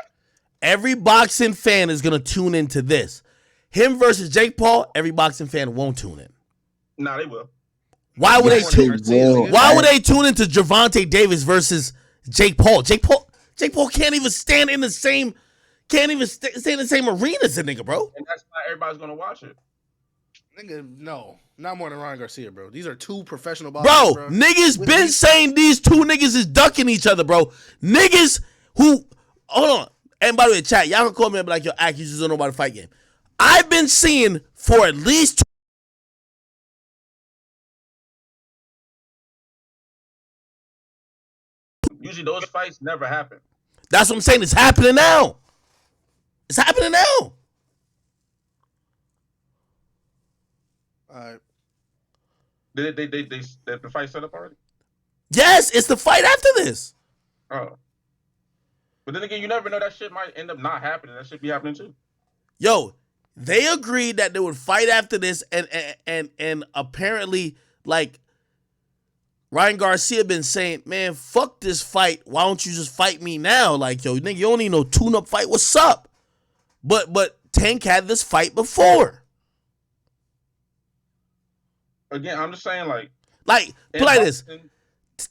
Every boxing fan is going to tune into this. Him versus Jake Paul, every boxing fan won't tune in. Nah, they will. Why would they tune into Gervonta Davis versus Jake Paul? Jake Paul can't even stand in the same arena as the nigga, bro. And that's why everybody's going to watch it. Nigga, no. Not more than Ryan Garcia, bro. These are two professional boxers, bro. Niggas been saying these two niggas is ducking each other, bro. Niggas who, hold on. And by the way, chat, y'all can call me and be like, yo, Ak, you just don't know about the fight game. I've been seeing for at least usually those fights never happen. That's what I'm saying. It's happening now. It's happening now. All right. Did the fight set up already? Yes, it's the fight after this. Oh. But then again, you never know. That shit might end up not happening. That should be happening too. Yo, they agreed that they would fight after this, and apparently, like, Ryan Garcia been saying, man, fuck this fight. Why don't you just fight me now? Like, yo, nigga, you don't need no tune-up fight. What's up? But Tank had this fight before. Again, I'm just saying, like play this.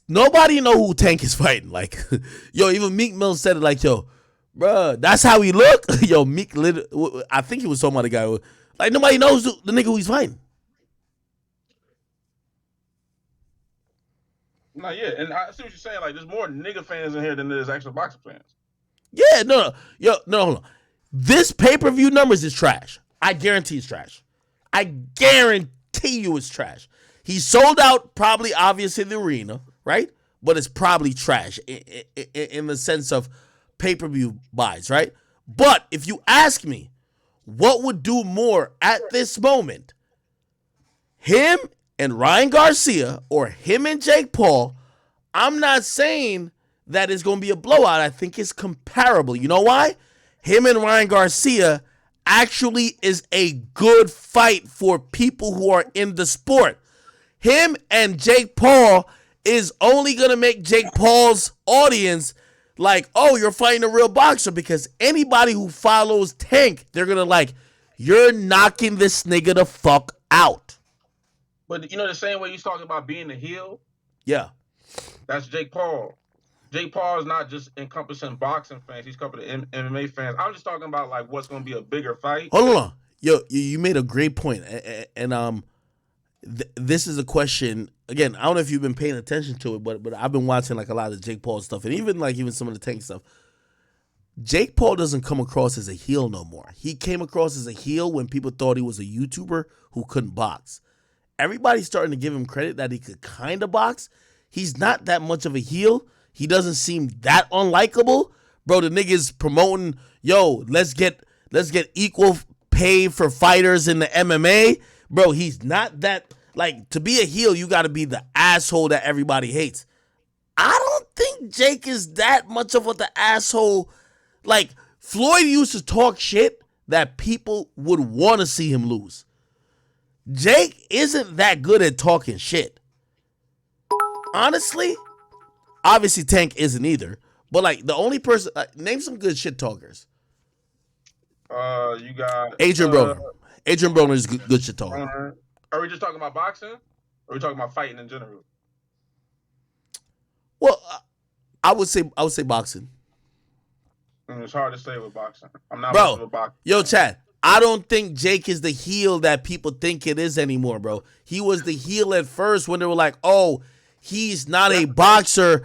Nobody know who Tank is fighting. Like, yo, even Meek Mill said it like, yo, bruh, that's how he look. Yo, Meek, I think he was talking about the guy. Like, nobody knows the nigga who he's fighting. No, yeah, and I see what you're saying. Like, there's more nigga fans in here than there's actual boxing fans. Yeah, no. This pay-per-view numbers is trash. I guarantee it's trash. I guarantee you it's trash. He sold out probably, obviously, the arena, right? But it's probably trash in the sense of pay-per-view buys, right? But if you ask me, what would do more at this moment? Him and Ryan Garcia or him and Jake Paul, I'm not saying that it's going to be a blowout. I think it's comparable. You know why? Him and Ryan Garcia actually is a good fight for people who are in the sport. Him and Jake Paul is only going to make Jake Paul's audience like, oh, you're fighting a real boxer, because anybody who follows Tank, they're gonna like, you're knocking this nigga the fuck out. But the same way you talking about being the heel. Yeah, that's Jake Paul. Jake Paul is not just encompassing boxing fans; he's encompassing MMA fans. I'm just talking about like what's going to be a bigger fight. Hold on, yo, you made a great point, and this is a question. Again, I don't know if you've been paying attention to it, but I've been watching like a lot of Jake Paul stuff, and even some of the Tank stuff. Jake Paul doesn't come across as a heel no more. He came across as a heel when people thought he was a YouTuber who couldn't box. Everybody's starting to give him credit that he could kind of box. He's not that much of a heel. He doesn't seem that unlikable. Bro, the nigga's promoting, yo, let's get equal pay for fighters in the MMA. Bro, he's not that, like, to be a heel, you got to be the asshole that everybody hates. I don't think Jake is that much of the asshole. Like, Floyd used to talk shit that people would want to see him lose. Jake isn't that good at talking shit. Honestly, obviously Tank isn't either. But like the only person, name some good shit talkers. You got Adrian Broner. Adrian Broner is good shit talker. Are we just talking about boxing? Or are we talking about fighting in general? Well, I would say boxing. It's hard to say with boxing. I'm not bro. With boxing. Yo, Chad. I don't think Jake is the heel that people think it is anymore, bro. He was the heel at first when they were like, oh, he's not a boxer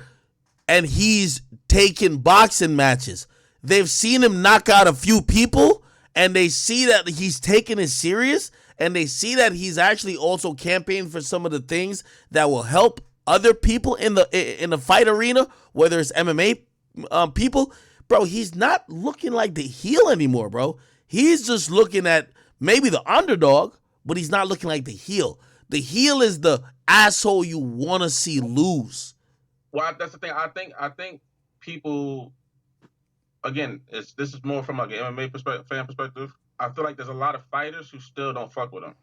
and he's taking boxing matches. They've seen him knock out a few people and they see that he's taking it serious and they see that he's actually also campaigning for some of the things that will help other people in the fight arena, whether it's MMA people. Bro, he's not looking like the heel anymore, bro. He's just looking at maybe the underdog, but he's not looking like the heel. The heel is the asshole you want to see lose. Well, that's the thing. I think people, again, this is more from like an MMA fan perspective. I feel like there's a lot of fighters who still don't fuck with him.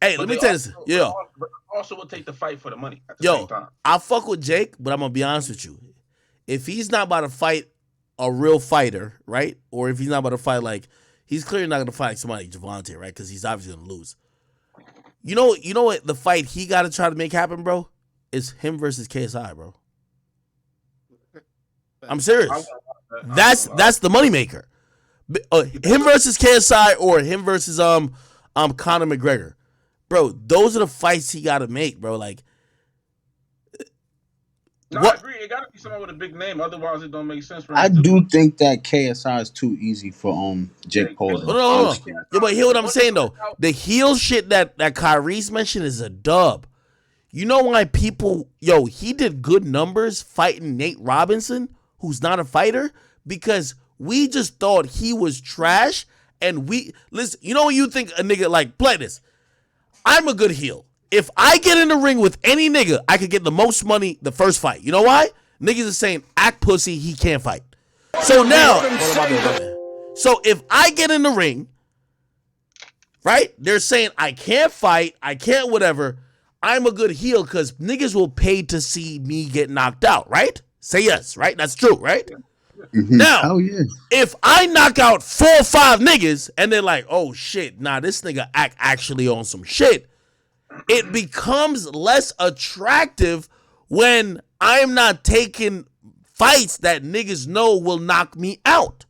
Hey, let me tell you this. Yo, but also will take the fight for the money at the same time. I fuck with Jake, but I'm going to be honest with you. If he's not about to fight a real fighter, right? Or if he's not about to fight, like, he's clearly not going to fight like somebody like Javante, right? Because he's obviously going to lose. You know what the fight he got to try to make happen, bro? Is him versus KSI, bro. I'm serious. That's the moneymaker. Him versus KSI or him versus Conor McGregor. Bro, those are the fights he got to make, bro. Like, no, I agree. It gotta be someone with a big name, otherwise it don't make sense for him. I do think that KSI is too easy for Jake Paul. No. Yeah, but hear what I'm saying though. The heel shit that Kyrie's mentioned is a dub. You know why people? Yo, he did good numbers fighting Nate Robinson, who's not a fighter, because we just thought he was trash. And listen. You know when you think a nigga like play this? I'm a good heel. If I get in the ring with any nigga, I could get the most money the first fight. You know why? Niggas are saying, act pussy, he can't fight. So now, so if I get in the ring, right? They're saying, I can't fight, I can't whatever. I'm a good heel because niggas will pay to see me get knocked out, right? Say yes, right? That's true, right? Mm-hmm. Now, if I knock out 4 or 5 niggas and they're like, oh shit, nah, this nigga actually on some shit. It becomes less attractive when I'm not taking fights that niggas know will knock me out.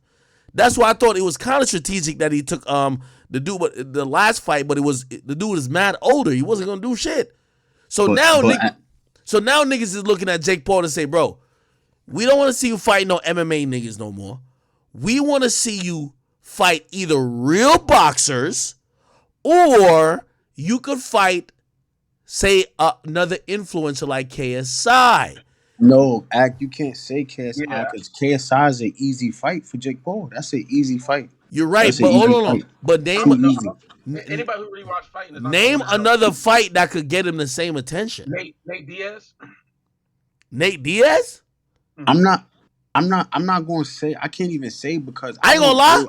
That's why I thought it was kind of strategic that he took the dude, but the last fight, but the dude is mad older. He wasn't gonna do shit. So now niggas is looking at Jake Paul and say, bro, we don't want to see you fight no MMA niggas no more. We want to see you fight either real boxers or you could fight, say, another influencer like KSI. No, you can't say KSI because KSI is an easy fight for Jake Paul. That's an easy fight. You're right, but hold on. But name anybody who really watch fighting is name another fight that could get him the same attention. Nate Diaz. Nate Diaz? I'm not going to say. I can't even say because I ain't gonna lie.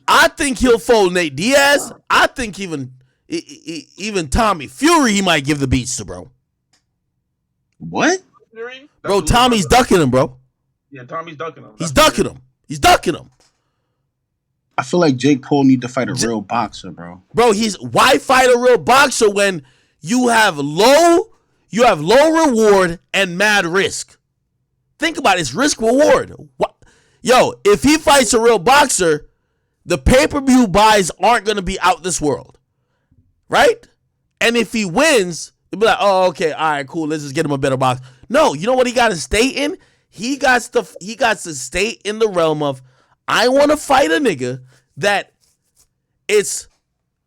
I think he'll fold Nate Diaz. I think even Tommy Fury, he might give the beats to, bro. What? Bro, Tommy's ducking him, bro. Yeah, Tommy's ducking him. He's ducking him. He's ducking him. I feel like Jake Paul need to fight a real boxer, bro. Bro, why fight a real boxer when you have low reward and mad risk? Think about it, it's risk reward. Yo, if he fights a real boxer, the pay-per-view buys aren't gonna be out this world, right? And if he wins, it'll be like, oh, okay, all right, cool. Let's just get him a better box. No, you know what he got to stay in? He got to stay in the realm of, I want to fight a nigga that it's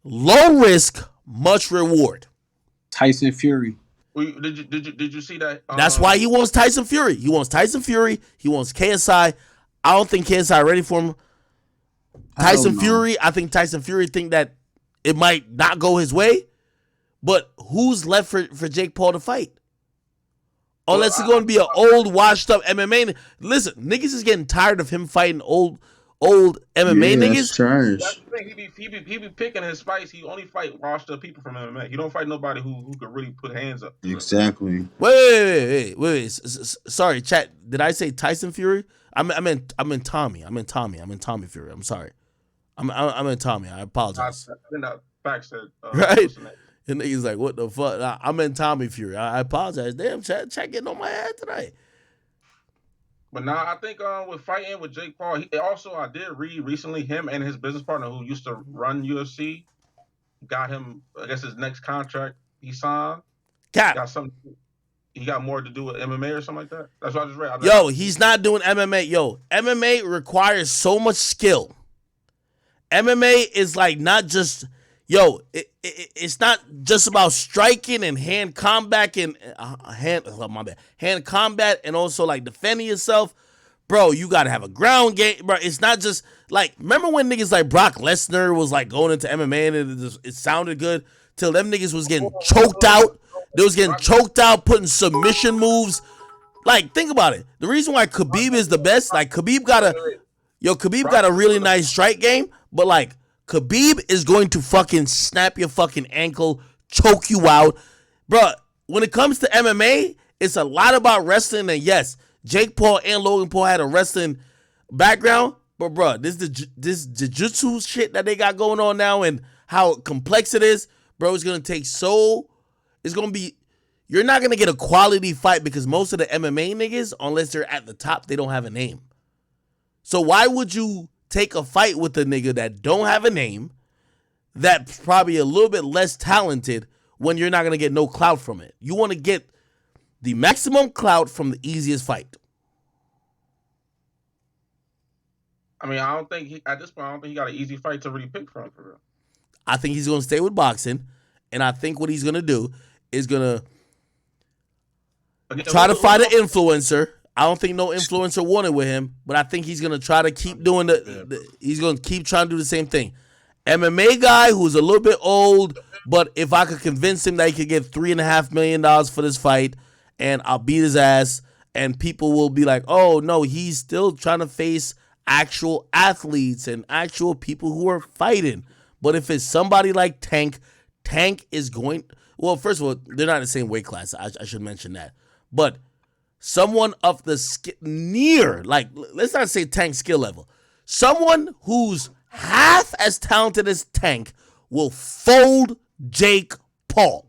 low risk, much reward. Tyson Fury. Did you see that? That's why he wants Tyson Fury. He wants Tyson Fury. He wants KSI. I don't think KSI ready for him. Tyson Fury. I think Tyson Fury think that it might not go his way. But who's left for Jake Paul to fight? Unless it's going to be an old, washed-up MMA. Listen, niggas is getting tired of him fighting old MMA niggas. Trash. That's the thing. He be picking his fights. He only fight washed-up people from MMA. He don't fight nobody who could really put hands up. Exactly. Wait. Sorry, chat. Did I say Tyson Fury? I meant Tommy. I meant Tommy Fury. I'm sorry. I meant Tommy. I apologize. I think that fact said right. And niggas like, what the fuck? I meant Tommy Fury. I apologize. Damn, chat getting on my head tonight. But now I think with fighting with Jake Paul, I did read recently him and his business partner who used to run UFC got him, I guess, his next contract he signed. He got more to do with MMA or something like that. That's what I just read. Yo, he's not doing MMA. Yo, MMA requires so much skill. MMA is like not just... Yo, it's not just about striking and hand combat and hand combat and also like defending yourself, bro. You gotta have a ground game, bro. It's not just like, remember when niggas like Brock Lesnar was like going into MMA and it sounded good till them niggas was getting choked out. They was getting choked out, putting submission moves. Like, think about it. The reason why Khabib is the best, like Khabib got a really nice strike game, but like. Khabib is going to fucking snap your fucking ankle, choke you out. Bro, when it comes to MMA, it's a lot about wrestling. And yes, Jake Paul and Logan Paul had a wrestling background. But bro, this jiu-jitsu shit that they got going on now and how complex it is, bro, it's going to take you're not going to get a quality fight because most of the MMA niggas, unless they're at the top, they don't have a name. So why would you take a fight with a nigga that don't have a name, that's probably a little bit less talented when you're not going to get no clout from it? You want to get the maximum clout from the easiest fight. I mean, I don't think he got an easy fight to really pick from for real. I think he's going to stay with boxing, and I think what he's going to do is going to try to fight an influencer. I don't think no influencer wanted with him, but I think he's going to try to keep doing he's going to keep trying to do the same thing. MMA guy who's a little bit old, but if I could convince him that he could get $3.5 million for this fight and I'll beat his ass and people will be like, oh no, he's still trying to face actual athletes and actual people who are fighting. But if it's somebody like Tank is going, well, first of all, they're not in the same weight class. I should mention that. But someone of the near, like, let's not say Tank skill level. Someone who's half as talented as Tank will fold Jake Paul.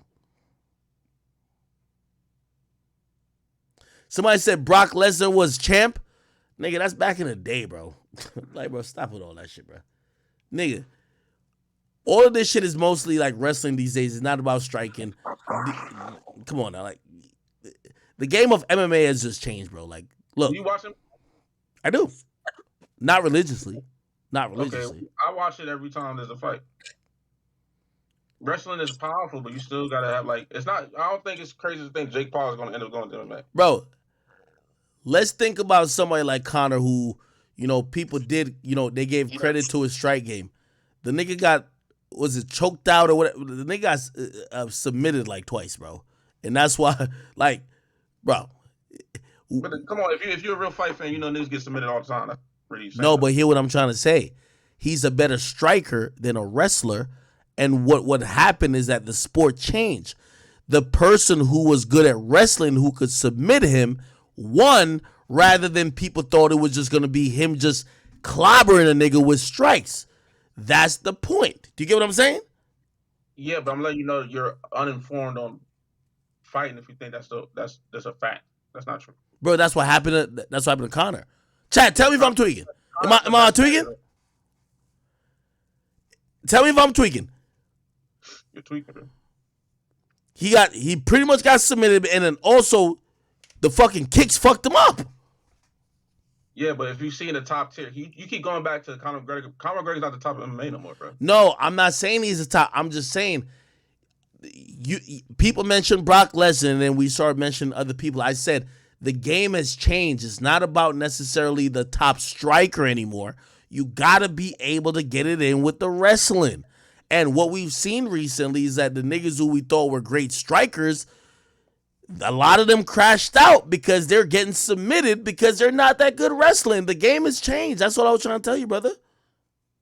Somebody said Brock Lesnar was champ. Nigga, that's back in the day, bro. Like, bro, stop with all that shit, bro. Nigga, all of this shit is mostly like wrestling these days. It's not about striking. Come on now, like, the game of MMA has just changed, bro. Like, look. Do you watch him? I do. Not religiously. Okay, I watch it every time there's a fight. Wrestling is powerful, but you still gotta have, like, it's not, I don't think it's crazy to think Jake Paul is gonna end up going to MMA. Bro, let's think about somebody like Conor who, you know, people did, you know, they gave credit to his strike game. The nigga got, was it choked out or whatever? The nigga got submitted like twice, bro. And that's why, like, bro. But come on, if you're a real fight fan, you know niggas get submitted all the time. That's pretty sad. No, but hear what I'm trying to say. He's a better striker than a wrestler. And what happened is that the sport changed. The person who was good at wrestling, who could submit him, won rather than people thought it was just going to be him just clobbering a nigga with strikes. That's the point. Do you get what I'm saying? Yeah, but I'm letting you know you're uninformed on fighting if you think that's a fact. That's not true. Bro, that's what happened to Connor. Chat, tell me if I'm tweaking. Am I tweaking? Tell me if I'm tweaking. You're tweaking, bro. He pretty much got submitted, and then also the fucking kicks fucked him up. Yeah, but if you see in the top tier, you keep going back to Conor McGregor. Conor McGregor's not the top of MMA no more, bro. No, I'm not saying he's the top. I'm just saying people mentioned Brock Lesnar, and then we started mentioning other people. I said the game has changed. It's not about necessarily the top striker anymore. You gotta be able to get it in with the wrestling. And what we've seen recently is that the niggas who we thought were great strikers, a lot of them crashed out because they're getting submitted because they're not that good wrestling. The game has changed. That's what I was trying to tell you, brother.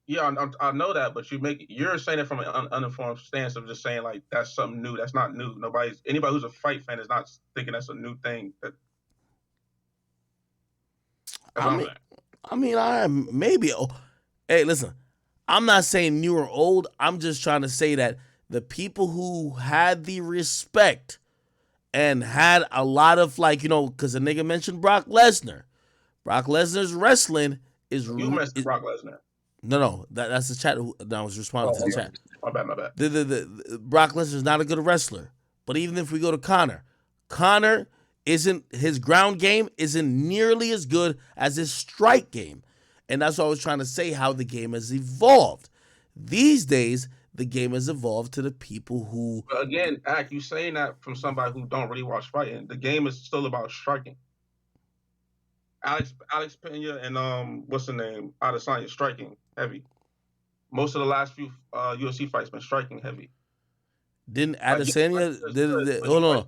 Yeah, I know that, but you're saying it from an uninformed stance of just saying like that's something new. That's not new. Anybody who's a fight fan is not thinking that's a new thing. Hey, listen. I'm not saying new or old. I'm just trying to say that the people who had the respect and had a lot of because a nigga mentioned Brock Lesnar. Brock Lesnar's wrestling is... You mentioned Brock Lesnar. No, that's the chat that I was responding to the chat. My bad. The Brock Lesnar's not a good wrestler. But even if we go to Conor his ground game isn't nearly as good as his strike game. And that's what I was trying to say, how the game has evolved. These days, the game has evolved to the people who... But again, you saying that from somebody who don't really watch fighting. The game is still about striking. Alex Pena and what's the name? Adesanya striking heavy. Most of the last few UFC fights been striking heavy. Didn't Adesanya... hold on.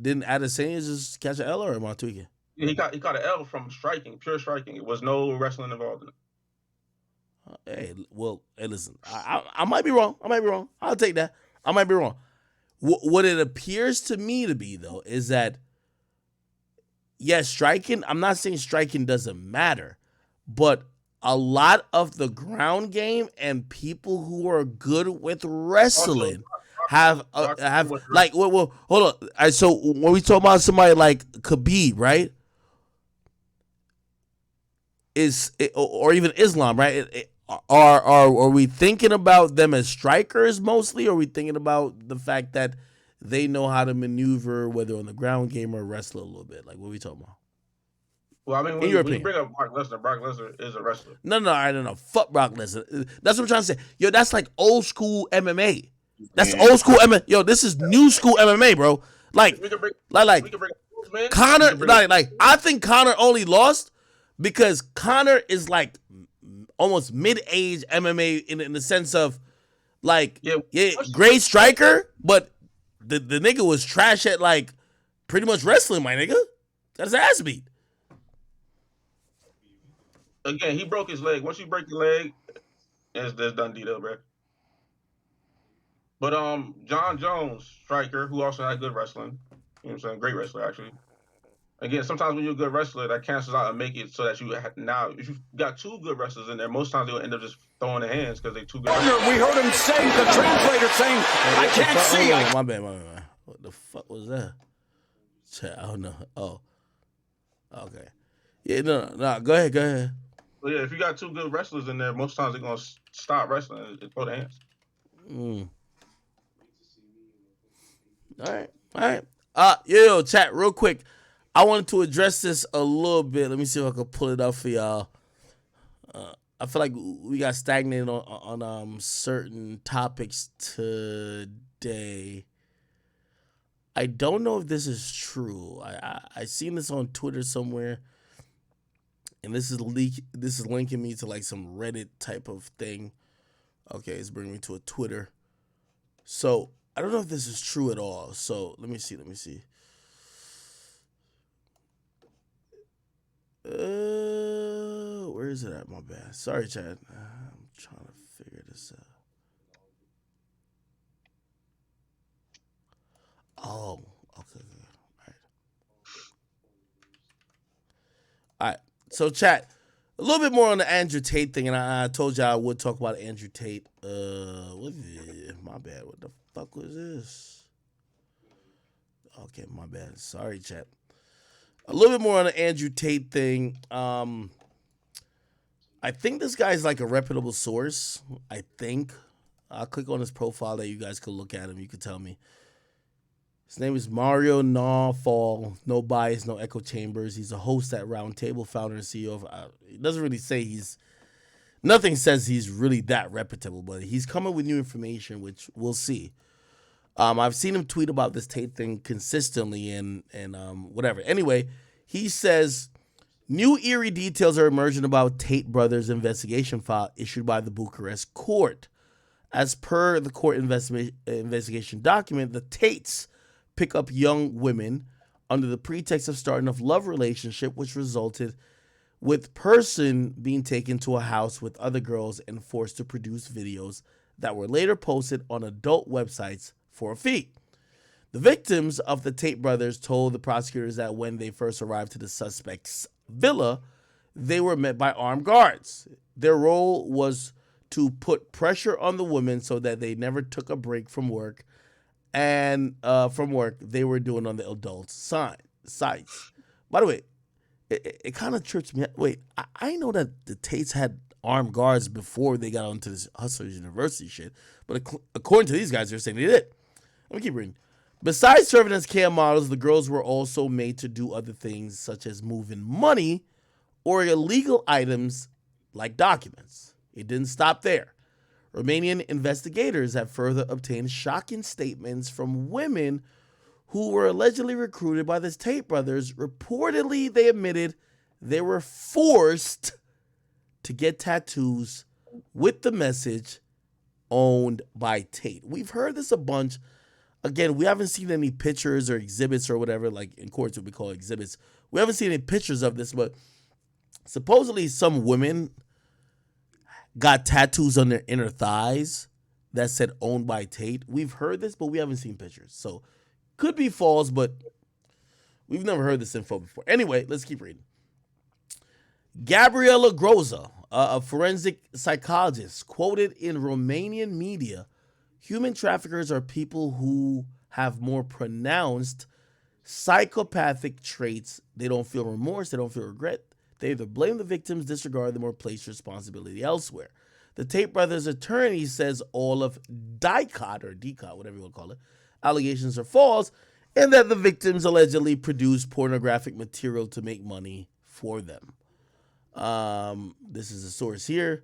Didn't Adesanya just catch an L, or am I tweaking? He got an L from striking, pure striking. It was no wrestling involved in Hey, it. listen. I might be wrong. I'll take that. I might be wrong. What it appears to me to be, though, is that, yes, striking, I'm not saying striking doesn't matter, but a lot of the ground game and people who are good with wrestling have like, well, hold on. All right, so when we talk about somebody like Khabib, right? Or even Islam, right? Are we thinking about them as strikers mostly, or are we thinking about the fact that they know how to maneuver, whether on the ground game or wrestle a little bit? Like, what are we talking about? Well, I mean, when you bring up Brock Lesnar is a wrestler. No, I don't know. Fuck Brock Lesnar. That's what I'm trying to say. Yo, that's like old school MMA. That's old school MMA. Yo, this is new school MMA, bro. Conor, I think Conor only lost because Conor is like almost mid-age MMA in the sense of great striker, but the nigga was trash at like pretty much wrestling, my nigga. Got his ass beat. Again, he broke his leg. Once you break your leg, it's done deal, bro. But John Jones, striker, who also had good wrestling. You know what I'm saying? Great wrestler, actually. Again, sometimes when you're a good wrestler, that cancels out and make it so that if you've got two good wrestlers in there, most times they'll end up just throwing their hands because they're too good. We heard him say, the translator saying, I can't see. My bad. What the fuck was that? I don't know. Oh. Okay. Yeah, no. Go ahead. Well, yeah, if you got two good wrestlers in there, most times they're going to stop wrestling and throw their hands. All right. Yo, chat, real quick. I wanted to address this a little bit. Let me see if I can pull it up for y'all. I feel like we got stagnated on certain topics today. I don't know if this is true. I seen this on Twitter somewhere, and this is linking me to like some Reddit type of thing. Okay, it's bringing me to a Twitter. So I don't know if this is true at all. So let me see. Where is it at? My bad. Sorry, Chad. I'm trying to figure this out. Oh, okay. All right. All right. So, chat, a little bit more on the Andrew Tate thing, and I told you I would talk about Andrew Tate. My bad. What the fuck was this? Okay, my bad. Sorry, chat. A little bit more on the Andrew Tate thing. I think this guy's like a reputable source. I think. I'll click on his profile that you guys could look at him. You could tell me. His name is Mario Nawfal. No bias, no echo chambers. He's a host at Roundtable, founder and CEO of. He doesn't really say he's. Nothing says he's really that reputable, but he's coming with new information, which we'll see. I've seen him tweet about this Tate thing consistently and whatever. Anyway, he says new eerie details are emerging about Tate brothers' investigation file issued by the Bucharest court. As per the court investigation document, the Tates pick up young women under the pretext of starting a love relationship, which resulted with person being taken to a house with other girls and forced to produce videos that were later posted on adult websites for a fee. The victims of the Tate brothers told the prosecutors that when they first arrived to the suspect's villa, they were met by armed guards. Their role was to put pressure on the women so that they never took a break from work, and they were doing on the adult sites. By the way, it kind of trips me. Wait, I know that the Tates had armed guards before they got onto this Hustlers University shit, but according to these guys, they're saying they did. Let me keep reading. Besides serving as cam models, the girls were also made to do other things such as moving money or illegal items like documents. It didn't stop there. Romanian investigators have further obtained shocking statements from women who were allegedly recruited by the Tate brothers. Reportedly, they admitted they were forced to get tattoos with the message owned by Tate. We've heard this a bunch. Again, we haven't seen any pictures or exhibits or whatever, like in courts what we call exhibits. We haven't seen any pictures of this, but supposedly some women got tattoos on their inner thighs that said owned by Tate. We've heard this, but we haven't seen pictures. So could be false, but we've never heard this info before. Anyway, let's keep reading. Gabriela Groza, a forensic psychologist, quoted in Romanian media, human traffickers are people who have more pronounced psychopathic traits. They don't feel remorse. They don't feel regret. They either blame the victims, disregard them, or place responsibility elsewhere. The Tate brothers' attorney says all of DICOT, whatever you want to call it, allegations are false, and that the victims allegedly produced pornographic material to make money for them. This is a source here.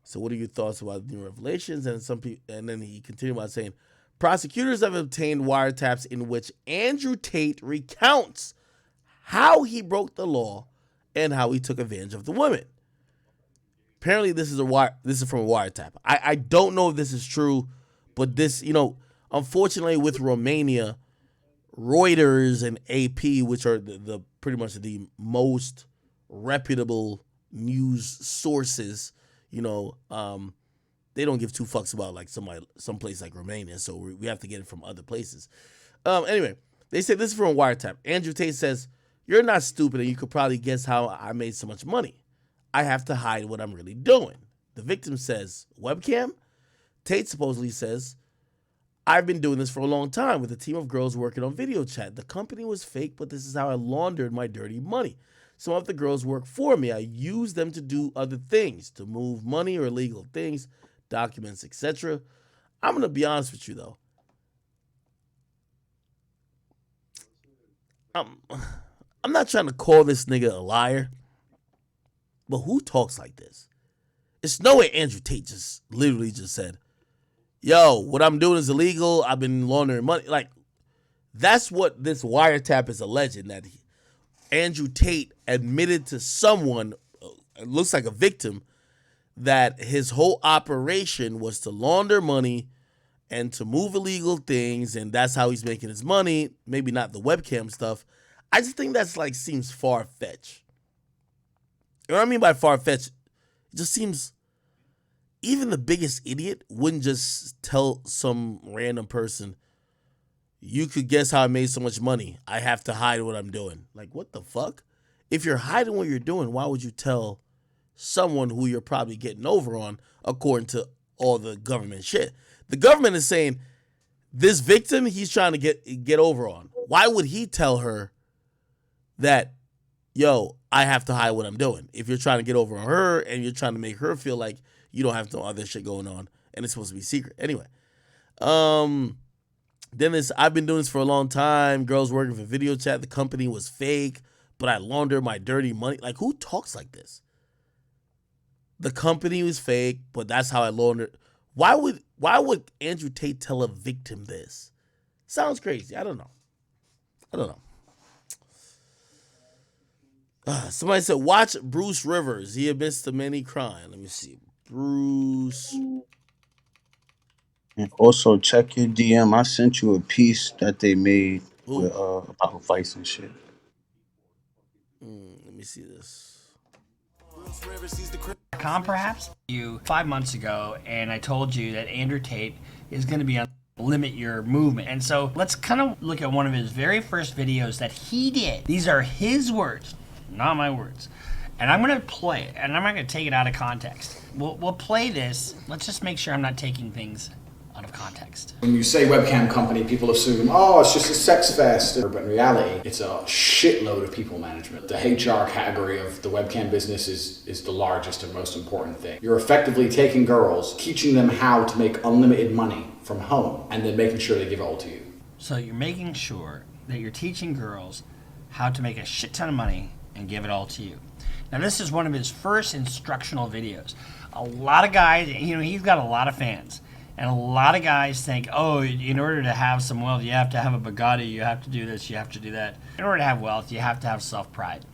So what are your thoughts about the new revelations? And then he continued by saying, prosecutors have obtained wiretaps in which Andrew Tate recounts how he broke the law and how he took advantage of the women. Apparently, this is from a wiretap. I don't know if this is true, but this, unfortunately, with Romania, Reuters and AP, which are the pretty much the most reputable news sources, they don't give two fucks about like someplace like Romania, so we have to get it from other places. Anyway, they say this is from a wiretap. Andrew Tate says, "You're not stupid, and you could probably guess how I made so much money. I have to hide what I'm really doing." The victim says, "Webcam?" Tate supposedly says, "I've been doing this for a long time with a team of girls working on video chat. The company was fake, but this is how I laundered my dirty money. Some of the girls work for me. I use them to do other things, to move money or illegal things, documents, etc." I'm going to be honest with you, though. I'm not trying to call this nigga a liar, but who talks like this? It's no way Andrew Tate just literally just said, "Yo, what I'm doing is illegal. I've been laundering money." Like, that's what this wiretap is alleging, that Andrew Tate admitted to someone, it looks like a victim, that his whole operation was to launder money and to move illegal things, and that's how he's making his money. Maybe not the webcam stuff. I just think that's like seems far-fetched. You know what I mean by far-fetched? It just seems even the biggest idiot wouldn't just tell some random person, "You could guess how I made so much money. I have to hide what I'm doing." Like, what the fuck? if you're hiding what you're doing, why would you tell someone who you're probably getting over on, according to all the government shit? The government is saying this victim he's trying to get over on. Why would he tell her that, yo, I have to hide what I'm doing? If you're trying to get over on her and you're trying to make her feel like you don't have no other shit going on and it's supposed to be secret. Anyway, then I've been doing this for a long time. Girls working for video chat. The company was fake, but I launder my dirty money. Like, who talks like this? The company was fake, but that's how I laundered. Why would Andrew Tate tell a victim this? Sounds crazy. I don't know. Somebody said, watch Bruce Rivers. He admits to many crimes. Let me see. Bruce. And also check your DM. I sent you a piece that they made with, about Vice and shit. Let me see this. Perhaps you 5 months ago, and I told you that Andrew Tate is going to be on Limit Your Movement. And so let's kind of look at one of his very first videos that he did. These are his words, not my words. And I'm going to play it, and I'm not going to take it out of context. We'll play this. Let's just make sure I'm not taking things out of context. When you say webcam company, people assume, oh, it's just a sex fest. But in reality, it's a shitload of people management. The HR category of the webcam business is the largest and most important thing. You're effectively taking girls, teaching them how to make unlimited money from home, and then making sure they give it all to you. So you're making sure that you're teaching girls how to make a shit ton of money and give it all to you. Now, this is one of his first instructional videos. A lot of guys, he's got a lot of fans. And a lot of guys think, oh, in order to have some wealth, you have to have a Bugatti, you have to do this, you have to do that. In order to have wealth, you have to have self-pride.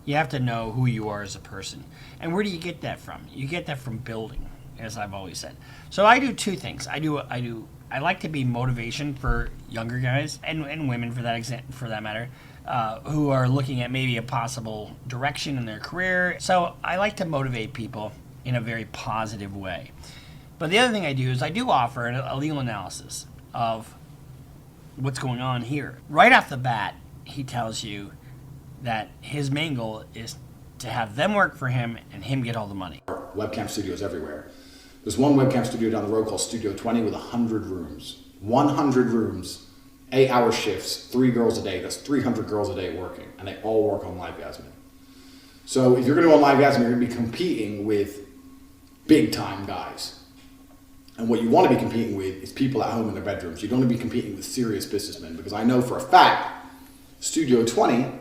You have to know who you are as a person. And where do you get that from? You get that from building, as I've always said. So I do two things. I like to be motivation for younger guys and women for that matter, who are looking at maybe a possible direction in their career. So I like to motivate people in a very positive way. But the other thing I do is I do offer a legal analysis of what's going on here. Right off the bat, he tells you that his main goal is to have them work for him and him get all the money. Webcam studios everywhere. There's one webcam studio down the road called Studio 20 with 100 rooms. 100 rooms, 8-hour shifts, 3 girls a day. That's 300 girls a day working, and they all work on LiveGasming. So if you're going to go on LiveGasming, you're going to be competing with big-time guys. And what you want to be competing with is people at home in their bedrooms. You don't want to be competing with serious businessmen, because I know for a fact Studio 20,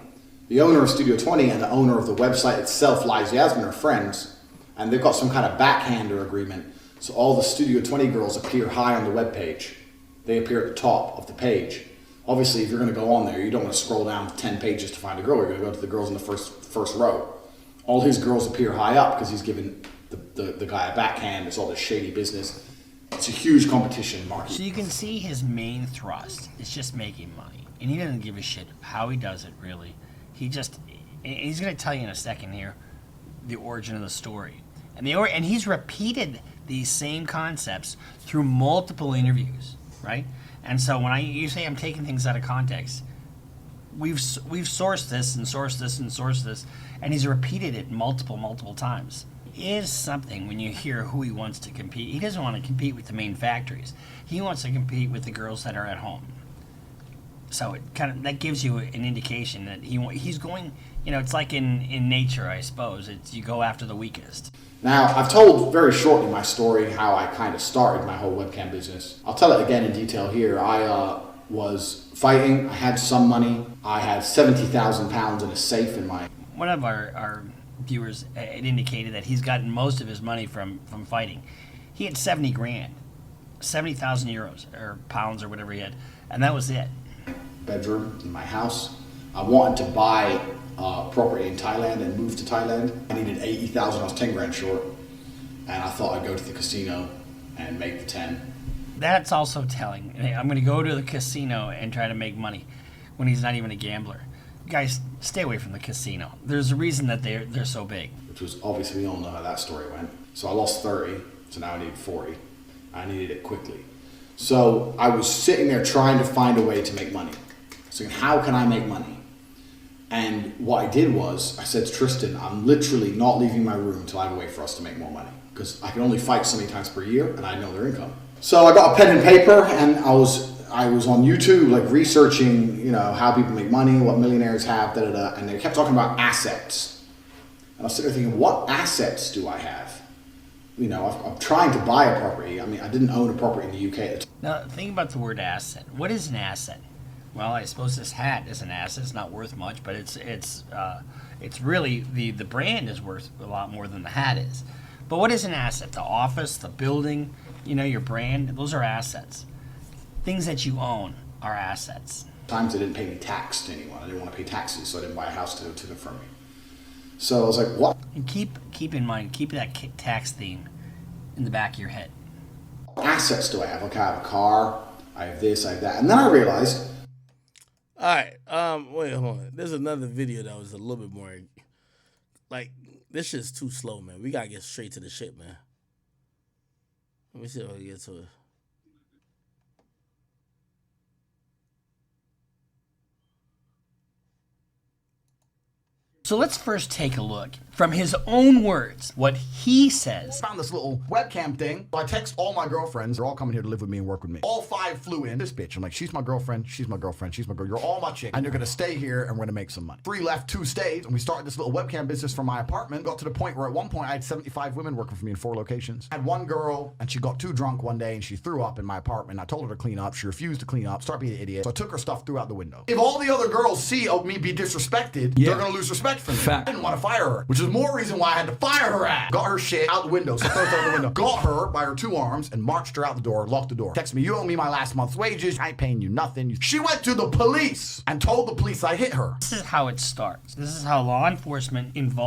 the owner of Studio 20 and the owner of the website itself, LiveGasming, are friends, and they've got some kind of backhander agreement. So all the Studio 20 girls appear high on the webpage. They appear at the top of the page. Obviously, if you're going to go on there, you don't want to scroll down 10 pages to find a girl. You're going to go to the girls in the first row. All his girls appear high up because he's given the guy a backhand. It's all this shady business. It's a huge competition market. So you can see his main thrust is just making money. And he doesn't give a shit how he does it, really. He's going to tell you in a second here the origin of the story. And he's repeated these same concepts through multiple interviews, right? And so when you say I'm taking things out of context, we've sourced this and sourced this and sourced this, and he's repeated it multiple times. Is something when you hear who he wants to compete. He doesn't want to compete with the main factories. He wants to compete with the girls that are at home. So that gives you an indication that he's going. It's like in nature, I suppose. It's you go after the weakest. Now, I've told very shortly my story, how I kind of started my whole webcam business. I'll tell it again in detail here. I was fighting. I had some money. I had 70,000 pounds in a safe in my. One of our viewers had indicated that he's gotten most of his money from fighting. He had 70 grand, 70,000 euros or pounds or whatever he had, and that was it. Bedroom in my house. I wanted to buy property in Thailand and move to Thailand. I needed 80,000. I was 10 grand short, and I thought I'd go to the casino and make the 10. That's also telling. I'm going to go to the casino and try to make money when he's not even a gambler. Guys, stay away from the casino. There's a reason that they're so big. Which was obviously, we all know how that story went. So I lost 30, so now I needed 40. I needed it quickly. So I was sitting there trying to find a way to make money. So how can I make money? And what I did was, I said to Tristan, I'm literally not leaving my room until I have a way for us to make more money. Because I can only fight so many times per year, and I know their income. So I got a pen and paper, and I was on YouTube, like researching, you know, how people make money, what millionaires have, and they kept talking about assets. And I was sitting there thinking, what assets do I have? You know, I'm trying to buy a property. I mean, I didn't own a property in the UK at the time. Now, think about the word asset. What is an asset? Well, I suppose this hat is an asset. It's not worth much, but it's really the brand is worth a lot more than the hat is. But what is an asset? The office, the building, you know, your brand, those are assets. Things that you own are assets. Times I didn't pay any tax to anyone. I didn't want to pay taxes, so I didn't buy a house to confirm me. So I was like, what? And keep in mind, keep that tax theme in the back of your head. What assets do I have? Okay, I have a car, I have this, I have that. And then I realized. All right, wait, hold on. There's another video that was a little bit more, like, this shit's too slow, man. We gotta get straight to the shit, man. Let me see if I can get to it. So let's first take a look from his own words, what he says. Found this little webcam thing. So I text all my girlfriends. They're all coming here to live with me and work with me. All 5 flew in. This bitch. I'm like, she's my girlfriend. She's my girlfriend. She's my girl. You're all my chick. And you're going to stay here and we're going to make some money. 3 left, 2 stayed. And we started this little webcam business from my apartment. Got to the point where at one point I had 75 women working for me in 4 locations. I had one girl and she got too drunk one day and she threw up in my apartment. I told her to clean up. She refused to clean up. Started being an idiot. So I took her stuff, threw out the window. If all the other girls see me be disrespected, they're going to lose respect for me. Fact. I didn't want to fire her, which is more reason why I had to fire her ass. Got her shit out the window, so throws out the window. Got her by her 2 arms and marched her out the door, locked the door. Text me, you owe me my last month's wages. I ain't paying you nothing. She went to the police and told the police I hit her. This is how it starts. This is how law enforcement involves